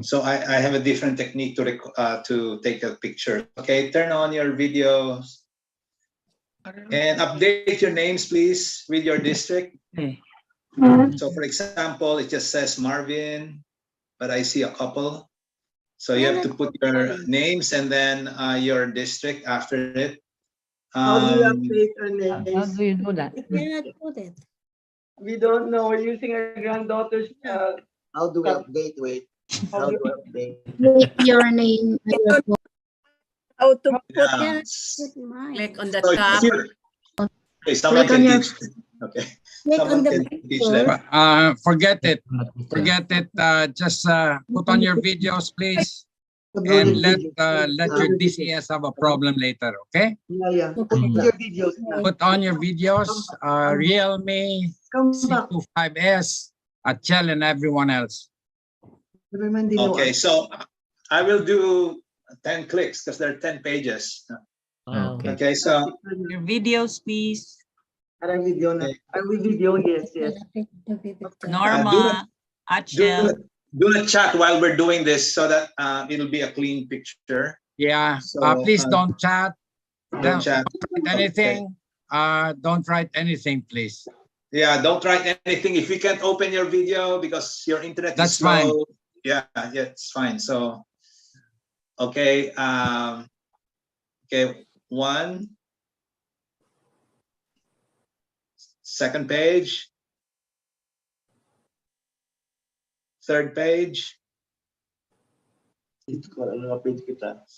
so I have a different technique to take a picture. Okay, turn on your videos and update your names, please, with your district. So for example, it just says Marvin, but I see a couple. So you have to put your names and then your district after it. How do you update our How names? do you do that? You cannot put it. We don't know. We're using our granddaughter's. How do we update? Wait. How do we update? With your name and your phone. How to put Yeah. put mine. Click on the So tab. okay, someone Click on can your- teach. Okay, Click on someone the can teach them. Forget it. Forget it. Just put on your videos, please, and let your DCS have a problem later. Okay? Yeah. Put your videos now. Put on your videos. Realme Come back. C25S, Chell, and everyone else. Okay, so I will do 10 clicks because there are 10 pages. Okay, so Your videos, please. Parang video na. Video, yes. Norma, Achel. do a chat while we're doing this so that it'll be a clean picture. Yeah. So, Please don't chat. Don't chat. Anything. Don't write anything, please. Yeah, don't write anything. If you can't open your video because your internet That's is slow, fine. yeah, it's fine. So, okay, okay, one, second page, third page,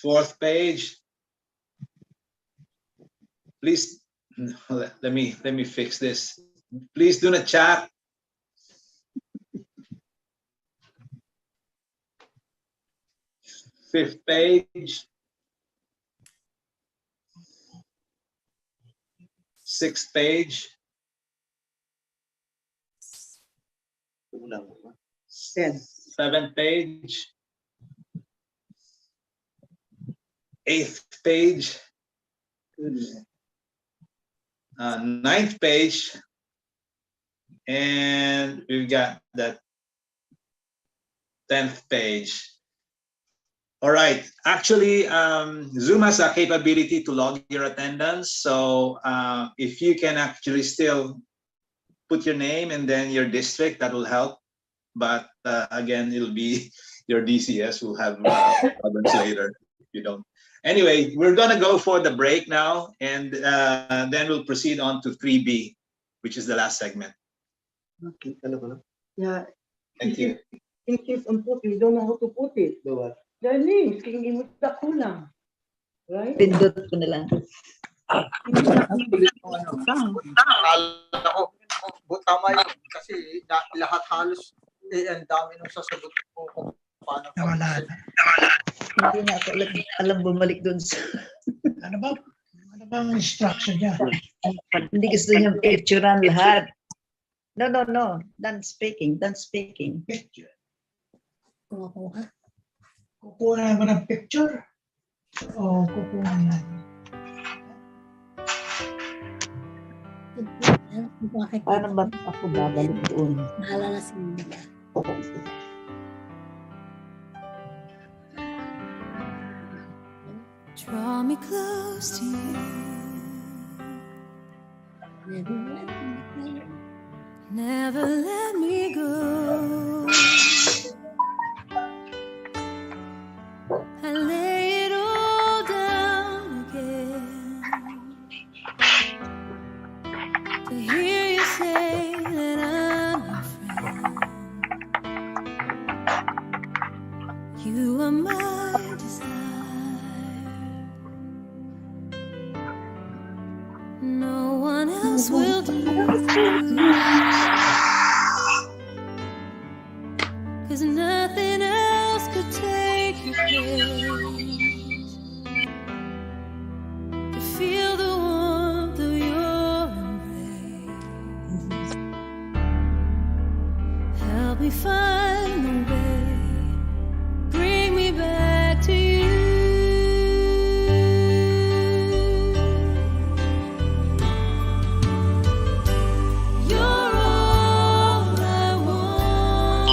fourth page. Please, let me fix this. Please do not chat. Fifth page. Sixth page. Seventh page. Eighth page. Ninth page. And we've got that 10th page. All right. Actually, Zoom has a capability to log your attendance. So if you can actually still put your name and then your district, that will help. But again, it'll be your DCS will have problems later if you don't. Anyway, we're going to go for the break now, and then we'll proceed on to 3B, which is the last segment. Okay, yeah. Thank you. In case on put, we don't know how to put it. The names, kaya mo na kulang. Right? Pindot ko na lang. Tama yun. Kasi lahat halos, ang dami nung sasagot ko kung paano. Nawala. Hindi na ako alam bumalik doon sa... Ano ba? Ano ba ang instruction niya? Hindi gusto niya picturean lahat. No. Done speaking. Picture. Kumukuha. Kukuha mo ng picture? O kukuha yan? Bakit? Paano ba ako babalik doon? Naalala si Mika. Draw me close to you. Never let me go. I lay it all down again. Help me find a way. Bring me back to you. You're all I want.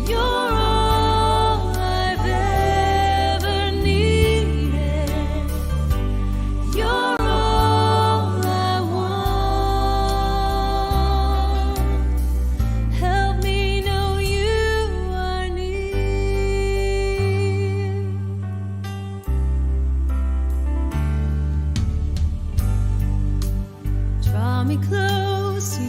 You're all I've ever needed. You're all I want. Help me know you are near. Draw me close to you.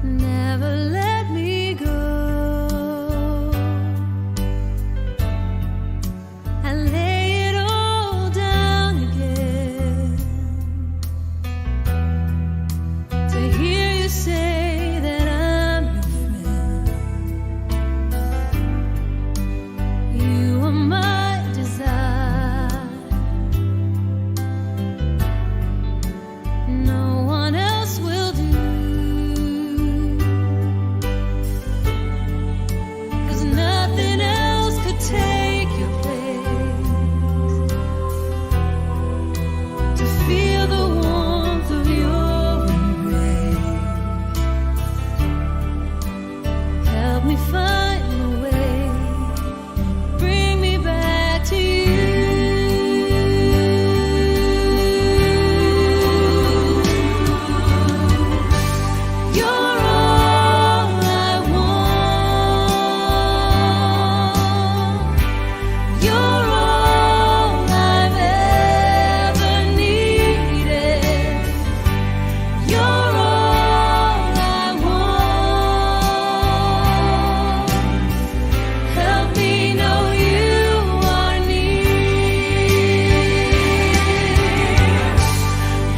Never let me go. I lay it all down again to hear you say that I'm your friend. You are my desire. No one else will do. 'Cause nothing else could take your place. To feel the warmth of your embrace. Help me find a way. Bring me back to you. You're all I want. You're all I've ever needed. You're all I want. Help me know you are near.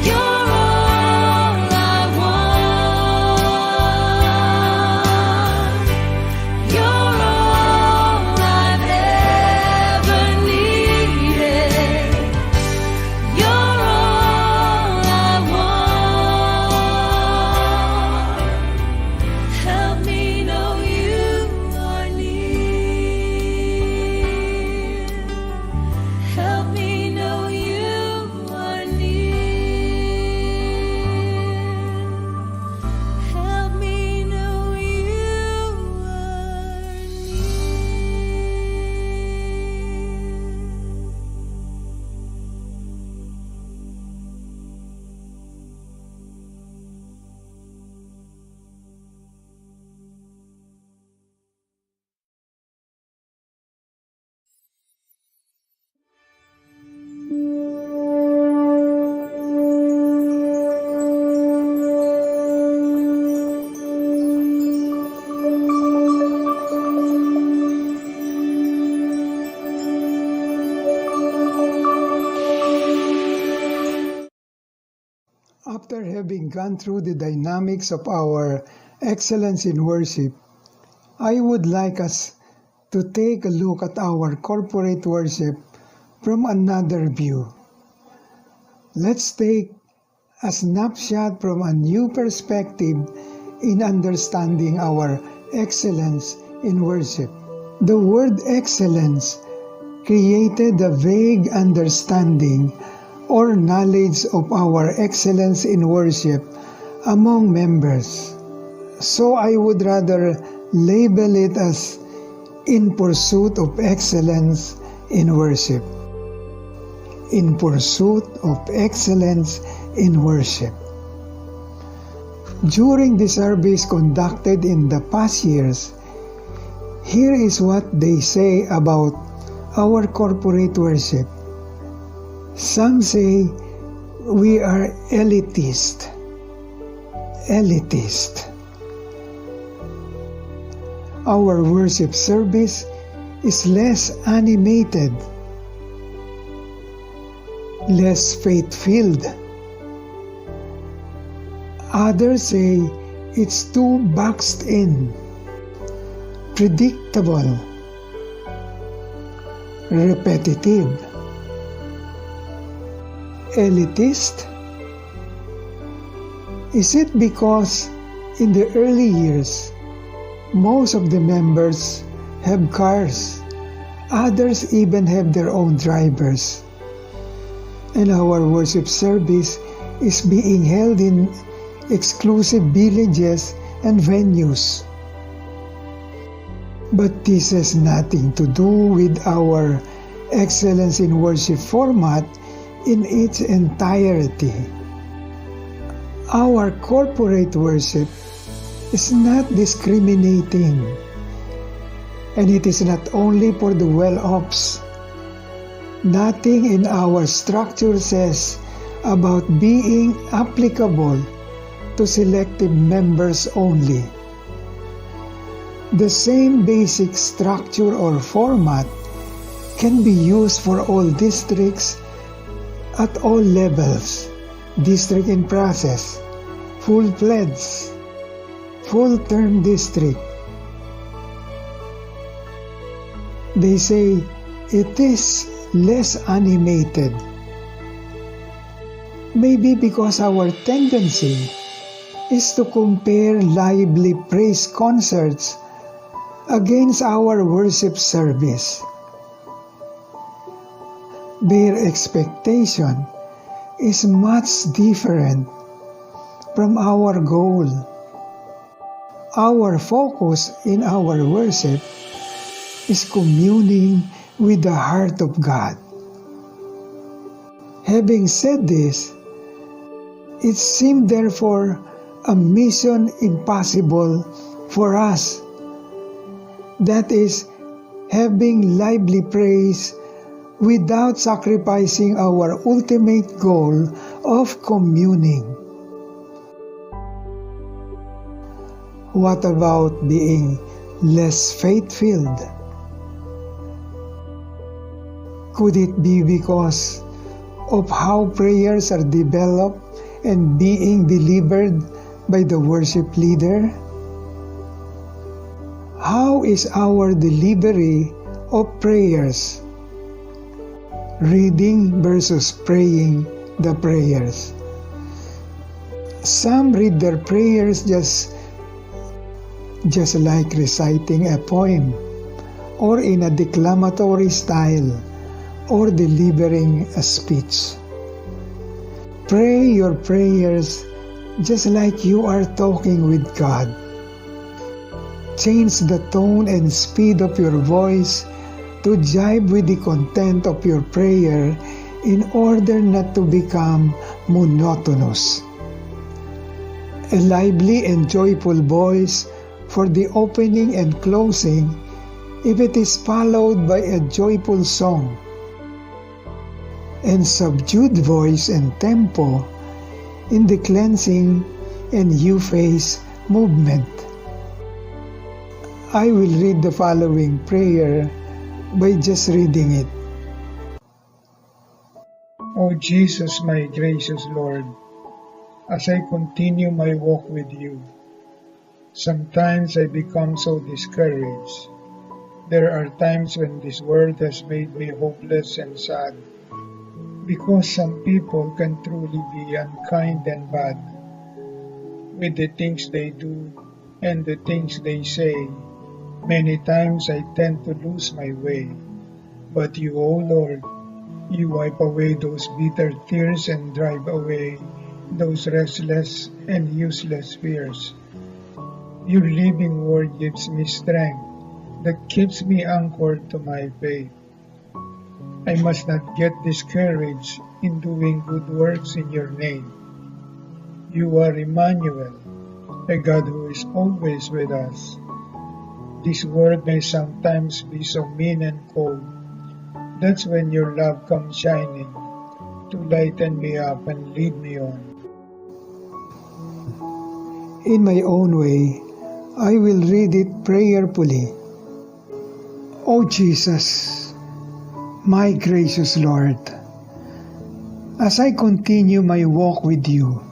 You're all I want. You're all I've ever needed. You're all I want. Help me know you are near. Help me know you are near. Help me know you After having gone through the dynamics of our excellence in worship, I would like us to take a look at our corporate worship from another view. Let's take a snapshot from a new perspective in understanding our excellence in worship. The word excellence created a vague understanding or knowledge of our excellence in worship among members. So I would rather label it as in pursuit of excellence in worship. In pursuit of excellence in worship. During the service conducted in the past years, here is what they say about our corporate worship. Some say we are elitist. Our worship service is less animated, less faith-filled. Others say it's too boxed in, predictable, repetitive. Elitist Is it because in the early years, most of the members have cars, others even have their own drivers, and our worship service is being held in exclusive villages and venues? But this has nothing to do with our excellence in worship format in its entirety. Our corporate worship is not discriminating, and it is not only for the well-offs. Nothing in our structure says about being applicable to selective members only. The same basic structure or format can be used for all districts at all levels, district in process, full-fledged, full-term district. They say it is less animated. Maybe because our tendency is to compare lively praise concerts against our worship service. Their expectation is much different from our goal. Our focus in our worship is communing with the heart of God. Having said this, it seemed therefore a mission impossible for us. That is, having lively praise without sacrificing our ultimate goal of communing. What about being less faith-filled? Could it be because of how prayers are developed and being delivered by the worship leader? How is our delivery of prayers? Reading versus praying the prayers. Some read their prayers just like reciting a poem, or in a declamatory style, or delivering a speech. Pray your prayers just like you are talking with God. Change the tone and speed of your voice to jibe with the content of your prayer in order not to become monotonous. A lively and joyful voice for the opening and closing if it is followed by a joyful song, and subdued voice and tempo in the cleansing and euphase movement. I will read the following prayer by just reading it. O Jesus, my gracious Lord, as I continue my walk with you, sometimes I become so discouraged. There are times when this world has made me hopeless and sad, because some people can truly be unkind and bad with the things they do and the things they say. Many times I tend to lose my way, but you, O Lord, you wipe away those bitter tears and drive away those restless and useless fears. Your living word gives me strength that keeps me anchored to my faith. I must not get discouraged in doing good works in your name. You are Emmanuel, a God who is always with us. This world may sometimes be so mean and cold. That's when your love comes shining to lighten me up and lead me on. In my own way, I will read it prayerfully. O Jesus, my gracious Lord, as I continue my walk with you,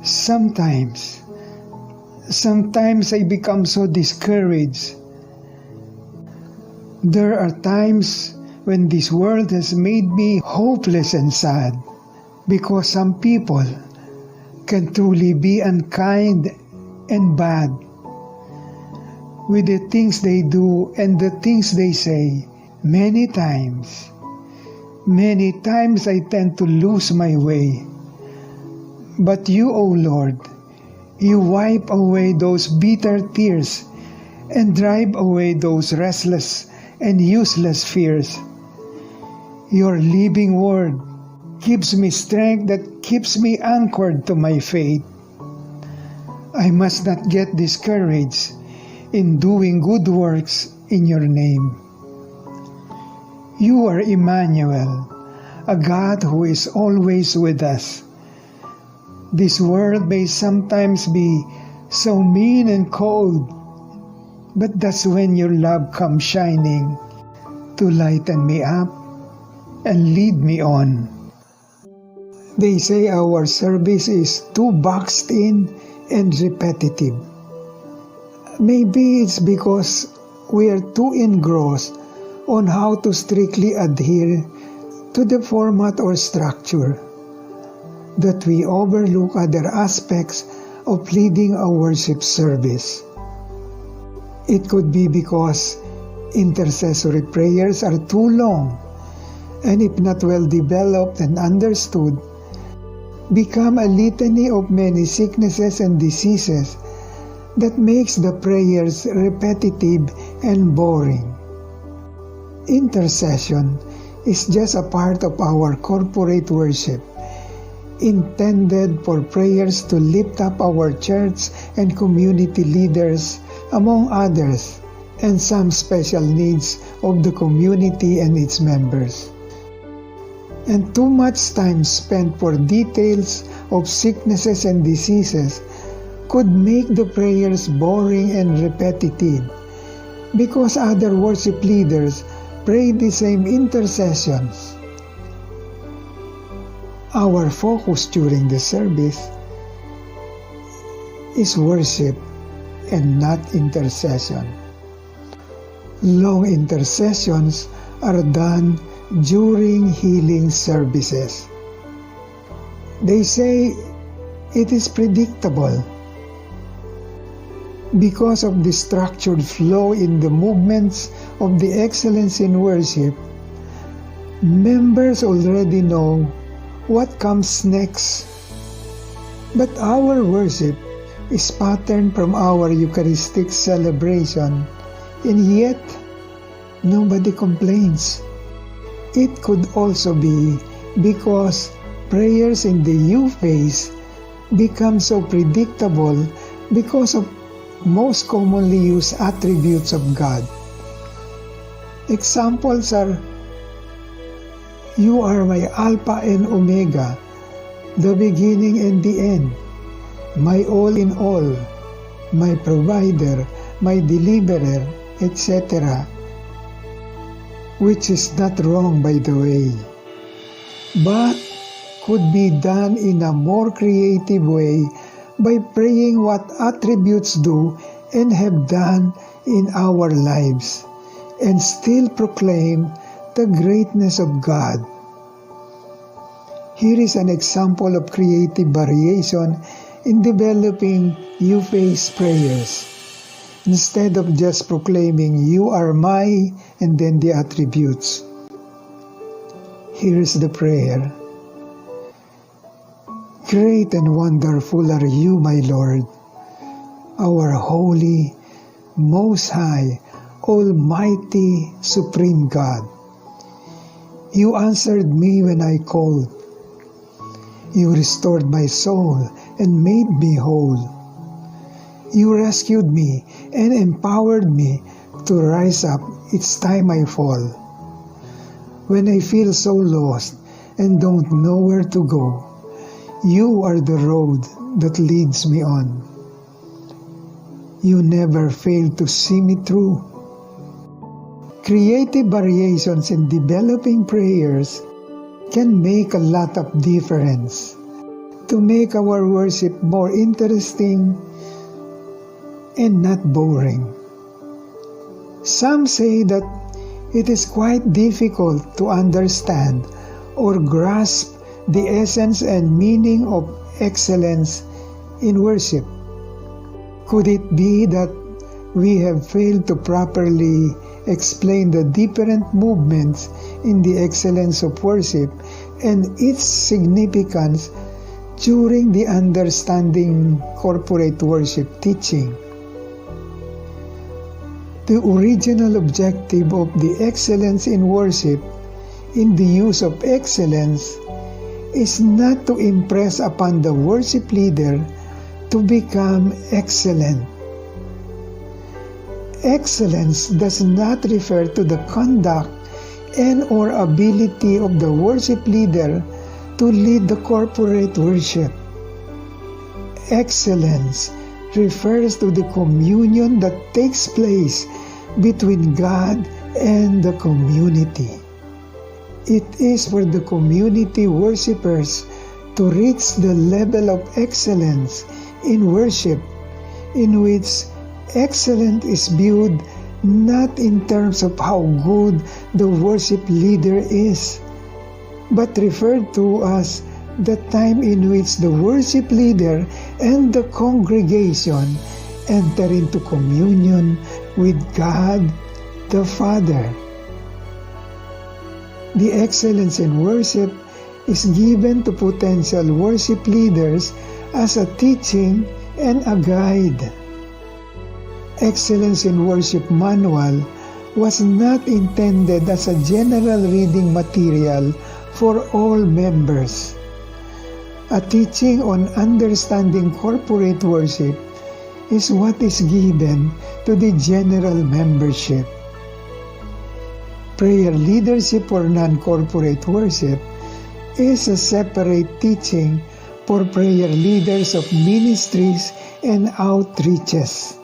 sometimes I become so discouraged. There are times when this world has made me hopeless and sad, because some people can truly be unkind and bad. With the things they do and the things they say, many times I tend to lose my way. But you, O Lord, you wipe away those bitter tears and drive away those restless and useless fears. Your living word gives me strength that keeps me anchored to my faith. I must not get discouraged in doing good works in your name. You are Emmanuel, a God who is always with us. This world may sometimes be so mean and cold, but that's when your love comes shining to lighten me up and lead me on. They say our service is too boxed in and repetitive. Maybe it's because we are too engrossed on how to strictly adhere to the format or structure that we overlook other aspects of leading a worship service. It could be because intercessory prayers are too long, and if not well developed and understood, become a litany of many sicknesses and diseases that makes the prayers repetitive and boring. Intercession is just a part of our corporate worship, intended for prayers to lift up our church and community leaders, among others, and some special needs of the community and its members. And too much time spent for details of sicknesses and diseases could make the prayers boring and repetitive, because other worship leaders pray the same intercessions. Our focus during the service is worship and not intercession. Long intercessions are done during healing services. They say it is predictable because of the structured flow in the movements of the excellence in worship. Members already know what comes next. But our worship is patterned from our Eucharistic celebration, and yet nobody complains. It could also be because prayers in the Euphase become so predictable because of most commonly used attributes of God. Examples are, you are my Alpha and Omega, the beginning and the end, my all in all, my provider, my deliverer, etc. Which is not wrong, by the way, but could be done in a more creative way by praying what attributes do and have done in our lives, and still proclaim the greatness of God. Here is an example of creative variation in developing Euphase prayers. Instead of just proclaiming, you are my, and then the attributes. Here's the prayer. Great and wonderful are you, my Lord, our holy, most high, almighty, supreme God. You answered me when I called. You restored my soul and made me whole. You rescued me and empowered me to rise up each time I fall. When I feel so lost and don't know where to go, you are the road that leads me on. You never fail to see me through. Creative variations in developing prayers can make a lot of difference to make our worship more interesting and not boring. Some say that it is quite difficult to understand or grasp the essence and meaning of excellence in worship? Could it be that we have failed to properly explain the different movements in the excellence of worship and its significance during the understanding corporate worship teaching? The original objective of the excellence in worship in the use of excellence is not to impress upon the worship leader to become excellent. Excellence does not refer to the conduct and or ability of the worship leader to lead the corporate worship. Excellence refers to the communion that takes place between God and the community. It is for the community worshipers to reach the level of excellence in worship, in which excellence is viewed not in terms of how good the worship leader is, but referred to as the time in which the worship leader and the congregation enter into communion with God the Father. The excellence in worship is given to potential worship leaders as a teaching and a guide. Excellence in Worship Manual was not intended as a general reading material for all members. A teaching on understanding corporate worship is what is given to the general membership. Prayer leadership for non-corporate worship is a separate teaching for prayer leaders of ministries and outreaches.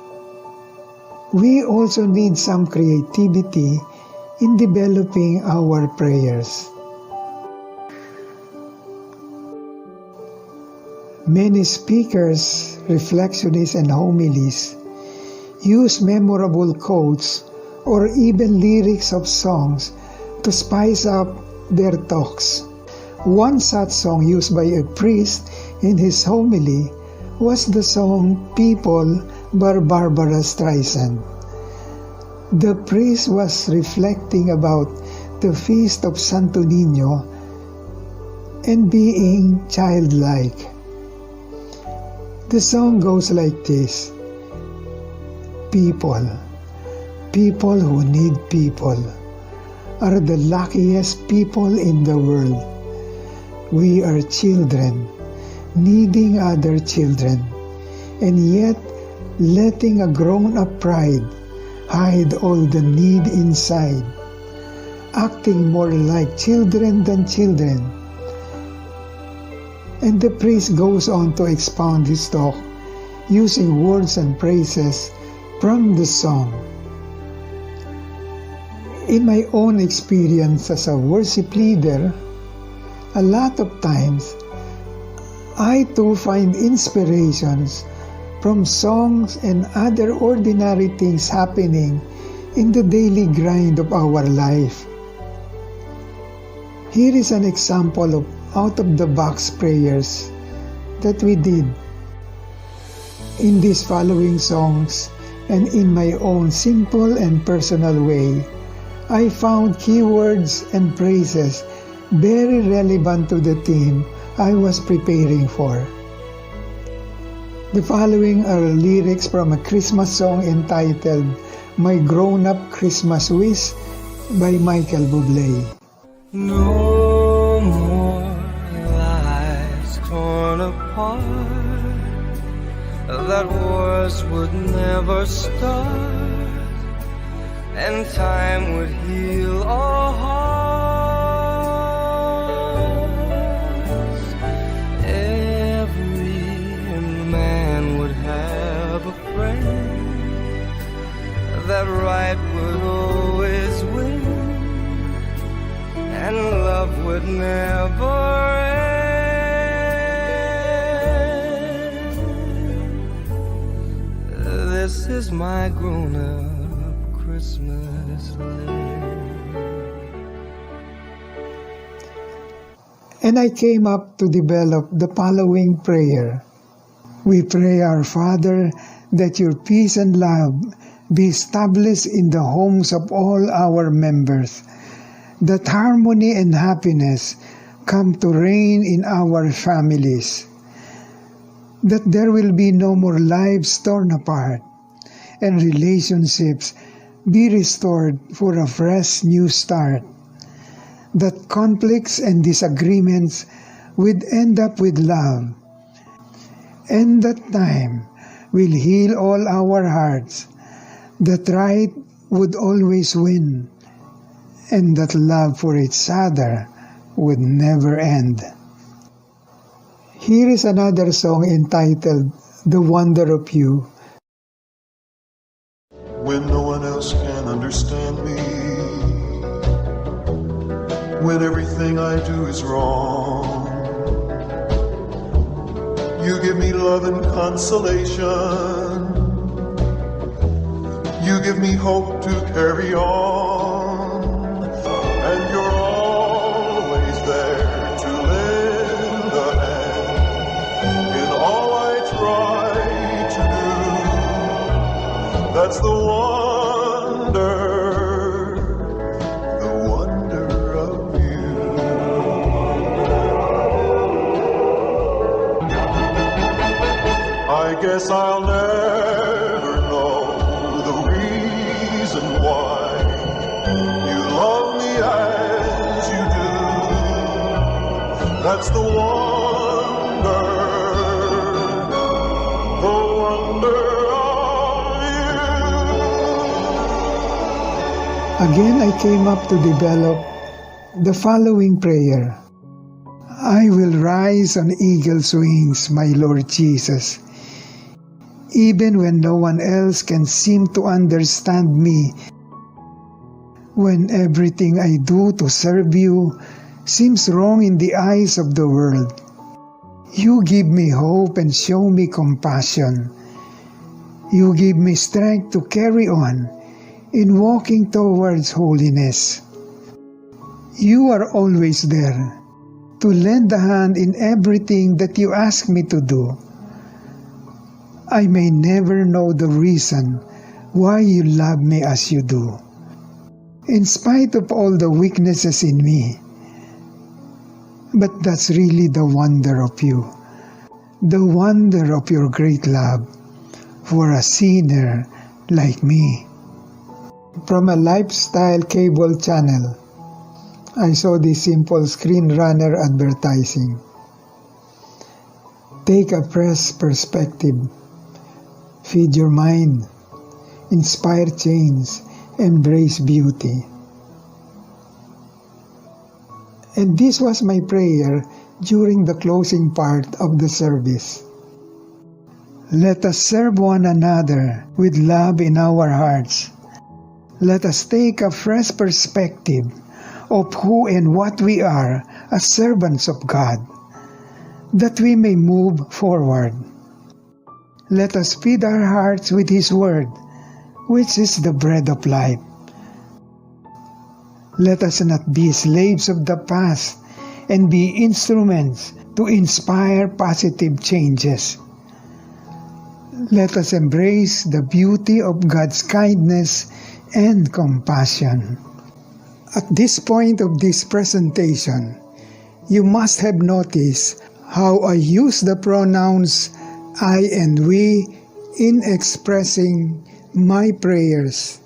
We also need some creativity in developing our prayers. Many speakers, reflectionists, and homilies use memorable quotes or even lyrics of songs to spice up their talks. One such song used by a priest in his homily was the song People by Barbara Streisand. The priest was reflecting about the feast of Santo Niño and being childlike. The song goes like this: People who need people are the luckiest people in the world. We are children needing other children, and yet letting a grown-up pride hide all the need inside, acting more like children than children. And the priest goes on to expound his talk using words and phrases from the song. In my own experience as a worship leader, a lot of times I too find inspirations from songs and other ordinary things happening in the daily grind of our life. Here is an example of out-of-the-box prayers that we did. In these following songs and in my own simple and personal way, I found keywords and phrases very relevant to the theme I was preparing for. The following are lyrics from a Christmas song entitled My Grown-Up Christmas Wish by Michael Bublé. No more lives torn apart, that wars would never start, and time would heal all hearts. Every man would have a friend, that right would always win, and love would never end. This is my grown-up Christmas list. and I came up to develop the following prayer. We pray, Our Father, that your peace and love be established in the homes of all our members, that harmony and happiness come to reign in our families, that there will be no more lives torn apart, and relationships be restored for a fresh new start, that conflicts and disagreements would end up with love, and that time will heal all our hearts, that right would always win, and that love for each other would never end. Here is another song entitled The Wonder of You. When no one else can understand me, when everything I do is wrong, you give me love and consolation. You give me hope to carry on, and you're always there to lend a hand in all I try to do. That's the wonder of you. I guess I'll never know the reason why you love me as you do. That's the wonder of you. Again, I came up to develop the following prayer. I will rise on eagle's wings, my Lord Jesus. Even when no one else can seem to understand me, when everything I do to serve you seems wrong in the eyes of the world, you give me hope and show me compassion. You give me strength to carry on in walking towards holiness. You are always there to lend a hand in everything that you ask me to do. I may never know the reason why you love me as you do, in spite of all the weaknesses in me. But that's really the wonder of you, the wonder of your great love for a sinner like me. From a lifestyle cable channel, I saw this simple screen runner advertising. Take a fresh perspective. Feed your mind. Inspire change. Embrace beauty. And this was my prayer during the closing part of the service. Let us serve one another with love in our hearts. Let us take a fresh perspective of who and what we are as servants of God, that we may move forward. Let us feed our hearts with His Word, which is the bread of life. Let us not be slaves of the past and be instruments to inspire positive changes. Let us embrace the beauty of God's kindness and compassion. At this point of this presentation, you must have noticed how I use the pronouns I and we in expressing my prayers.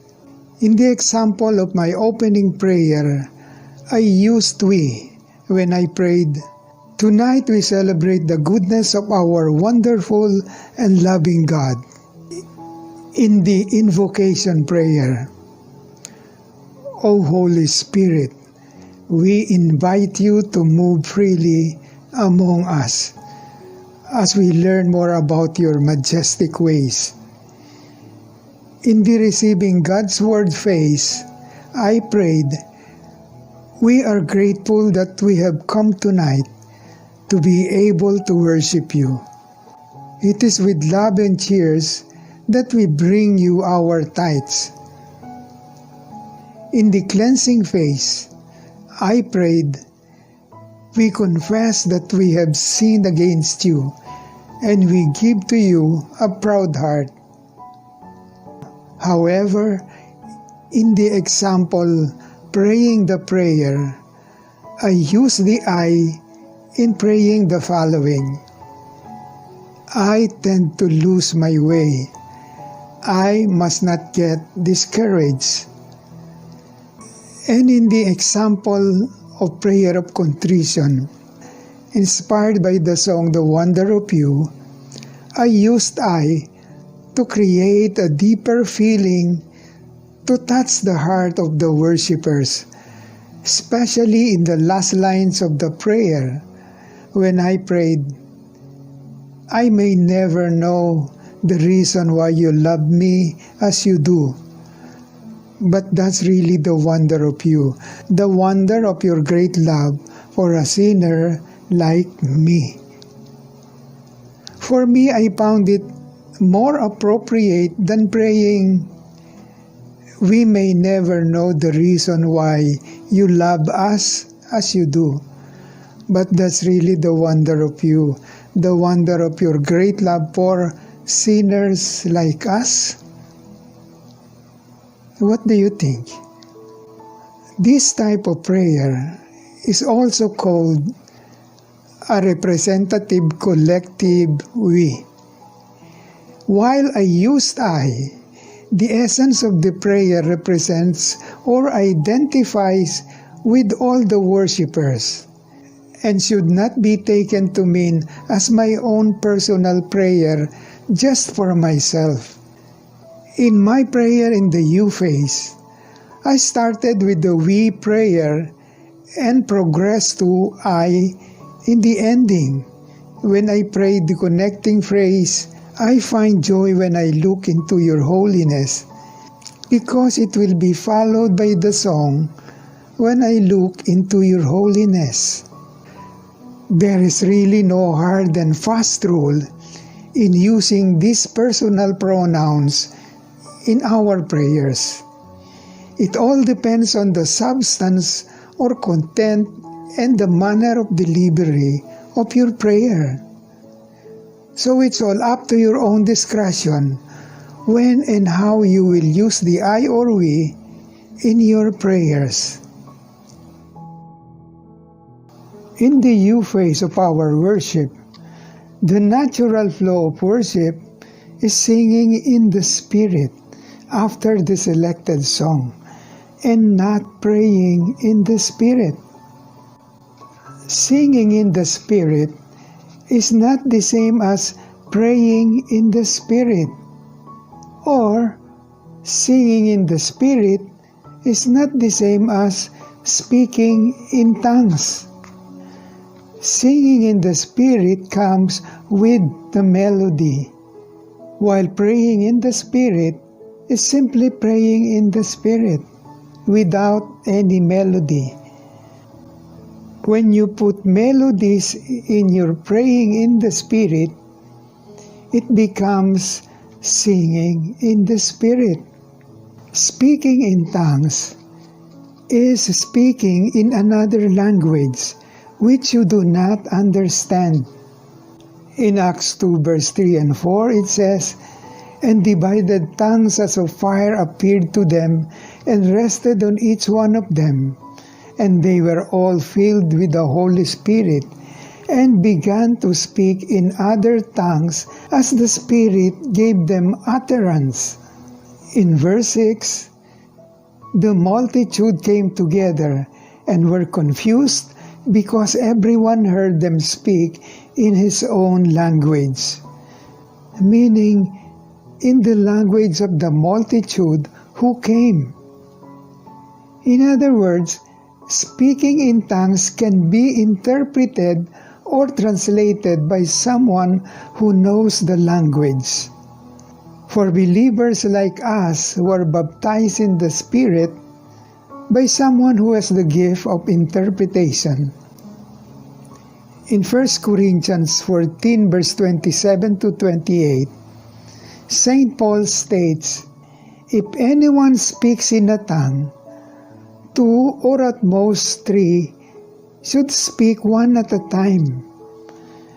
In the example of my opening prayer, I used we when I prayed, "Tonight we celebrate the goodness of our wonderful and loving God." In the invocation prayer, O Holy Spirit, we invite you to move freely among us as we learn more about your majestic ways. In the receiving God's word phase, I prayed, we are grateful that we have come tonight to be able to worship you. It is with love and cheers that we bring you our tithes. In the cleansing phase, I prayed, We confess that we have sinned against you, and we give to you a proud heart. However, in the example praying the prayer, I use the I in praying the following. I tend to lose my way. I must not get discouraged. And in the example of prayer of contrition, inspired by the song The Wonder of You, I used I to create a deeper feeling to touch the heart of the worshippers, especially in the last lines of the prayer when I prayed, I may never know the reason why you love me as you do, but that's really the wonder of you, the wonder of your great love for a sinner like me. For me, I found it more appropriate than praying, we may never know the reason why you love us as you do, but that's really the wonder of you, the wonder of your great love for sinners like us. What do you think? This type of prayer is also called a representative collective we. While I used I, the essence of the prayer represents or identifies with all the worshippers and should not be taken to mean as my own personal prayer just for myself. In my prayer in the you phase, I started with the we prayer and progressed to I in the ending. When I prayed the connecting phrase, I find joy when I look into your holiness, because it will be followed by the song, when I look into your holiness. There is really no hard and fast rule in using these personal pronouns in our prayers. It all depends on the substance or content and the manner of delivery of your prayer. So it's all up to your own discretion when and how you will use the I or we in your prayers. In the you phase of our worship, the natural flow of worship is singing in the Spirit after the selected song and not praying in the Spirit. Singing in the Spirit is not the same as praying in the Spirit, or singing in the Spirit is not the same as speaking in tongues. Singing in the Spirit comes with the melody, while praying in the Spirit is simply praying in the Spirit without any melody. When you put melodies in your praying in the Spirit, it becomes singing in the Spirit. Speaking in tongues is speaking in another language which you do not understand. In Acts 2 verse 3 and 4 it says, "And divided tongues as of fire appeared to them and rested on each one of them. And they were all filled with the Holy Spirit, and began to speak in other tongues as the Spirit gave them utterance." In verse 6, the multitude came together and were confused because everyone heard them speak in his own language, meaning in the language of the multitude who came. In other words, speaking in tongues can be interpreted or translated by someone who knows the language. For believers like us who are baptized in the Spirit, by someone who has the gift of interpretation. In 1 Corinthians 14 verse 27 to 28, St. Paul states, "If anyone speaks in a tongue, 2 or at most 3 should speak one at a time,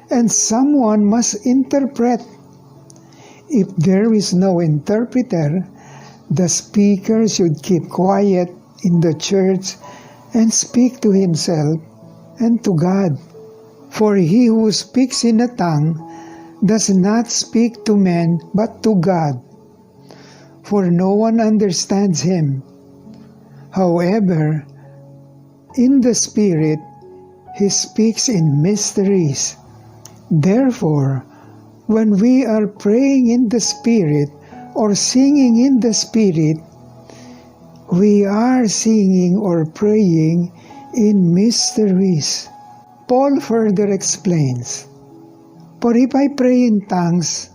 and someone must interpret. If there is no interpreter, the speaker should keep quiet in the church and speak to himself and to God. For he who speaks in a tongue does not speak to men but to God, for no one understands him. However, in the Spirit, he speaks in mysteries. Therefore, when we are praying in the Spirit or singing in the Spirit, we are singing or praying in mysteries. Paul further explains, "For if I pray in tongues,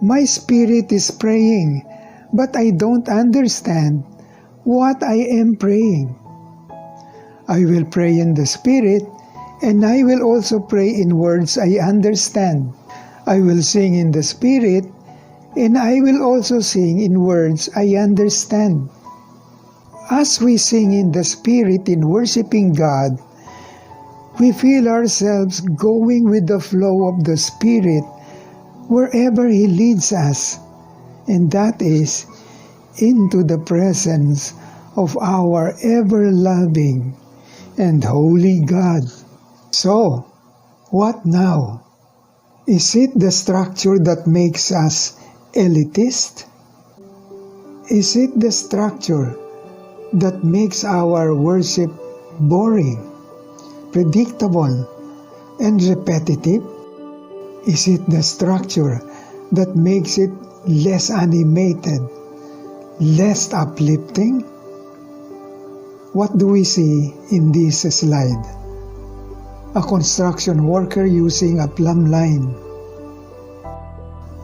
my spirit is praying, but I don't understand what I am praying. I will pray in the Spirit, and I will also pray in words I understand. I will sing in the Spirit, and I will also sing in words I understand." As we sing in the Spirit in worshiping God, we feel ourselves going with the flow of the Spirit wherever He leads us, and that is into the presence of our ever-loving and holy God. So, what now? Is it the structure that makes us elitist? Is it the structure that makes our worship boring, predictable, and repetitive? Is it the structure that makes it less animated, less uplifting? What do we see in this slide? A construction worker using a plumb line.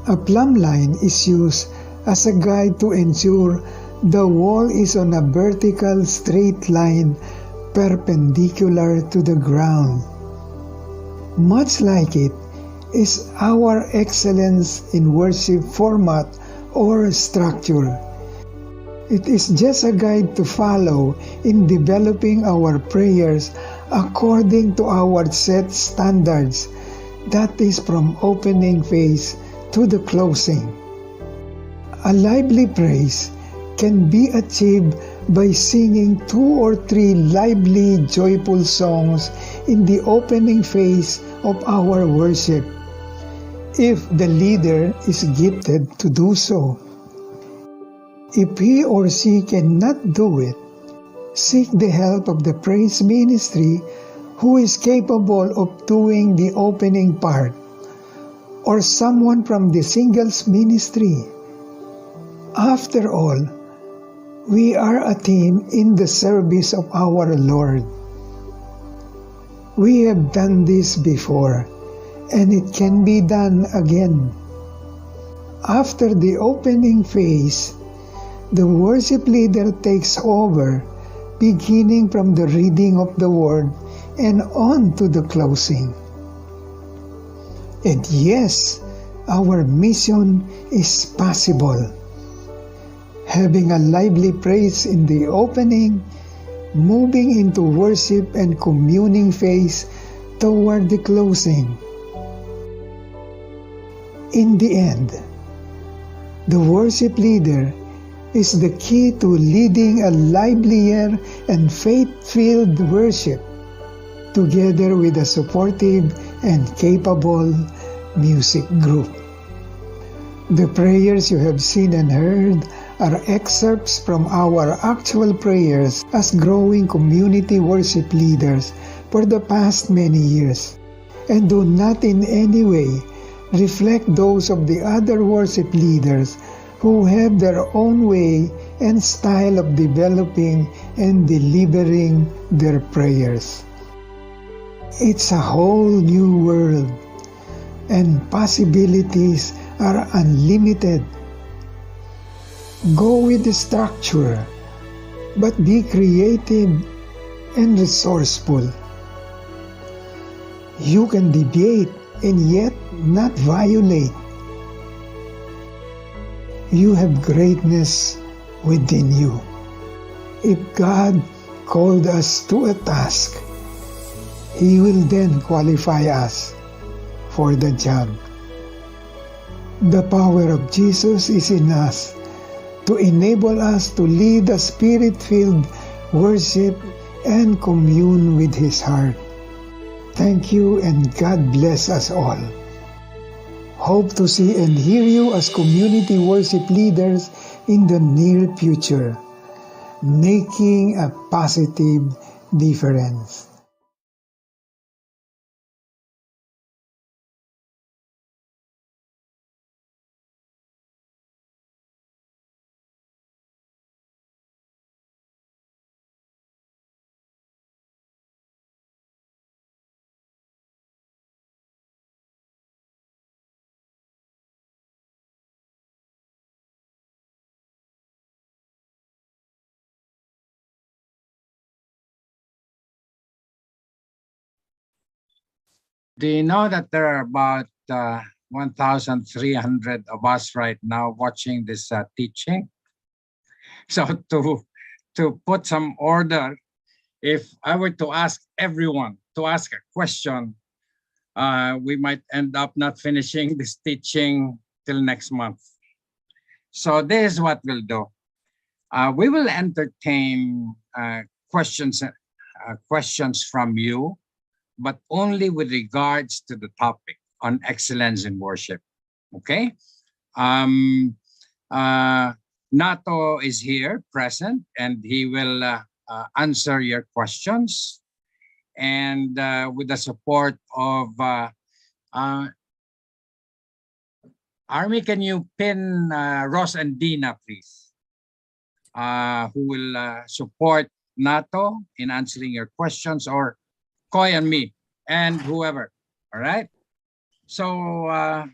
A plumb line is used as a guide to ensure the wall is on a vertical straight line perpendicular to the ground. Much like it is our excellence in worship format or structure. It is just a guide to follow in developing our prayers according to our set standards, that is from opening phase to the closing. A lively praise can be achieved by singing 2 or 3 lively, joyful songs in the opening phase of our worship, if the leader is gifted to do so. If he or she cannot do it, seek the help of the praise ministry who is capable of doing the opening part, or someone from the singles ministry. After all, we are a team in the service of our Lord. We have done this before, and it can be done again. After the opening phase, the worship leader takes over, beginning from the reading of the word and on to the closing. And yes, our mission is possible. Having a lively praise in the opening, moving into worship and communing phase toward the closing. In the end, the worship leader is the key to leading a livelier and faith-filled worship, together with a supportive and capable music group. The prayers you have seen and heard are excerpts from our actual prayers as growing community worship leaders for the past many years, and do not in any way reflect those of the other worship leaders who have their own way and style of developing and delivering their prayers. It's a whole new world, and possibilities are unlimited. Go with the structure, but be creative and resourceful. You can deviate and yet not violate. You have greatness within you. If God called us to a task, He will then qualify us for the job. The power of Jesus is in us to enable us to lead a spirit-filled worship and commune with His heart. Thank you and God bless us all. Hope to see and hear you as community worship leaders in the near future, making a positive difference. Do you know that there are about 1,300 of us right now watching this teaching? So to put some order, if I were to ask everyone to ask a question, we might end up not finishing this teaching till next month. So this is what we'll do. We will entertain questions from you, but only with regards to the topic on excellence in worship. Okay? Nato is here, present, and he will answer your questions. And with the support of Army, can you pin Ross and Dina, please? Who will support Nato in answering your questions, or Koy and me, and whoever. All right? So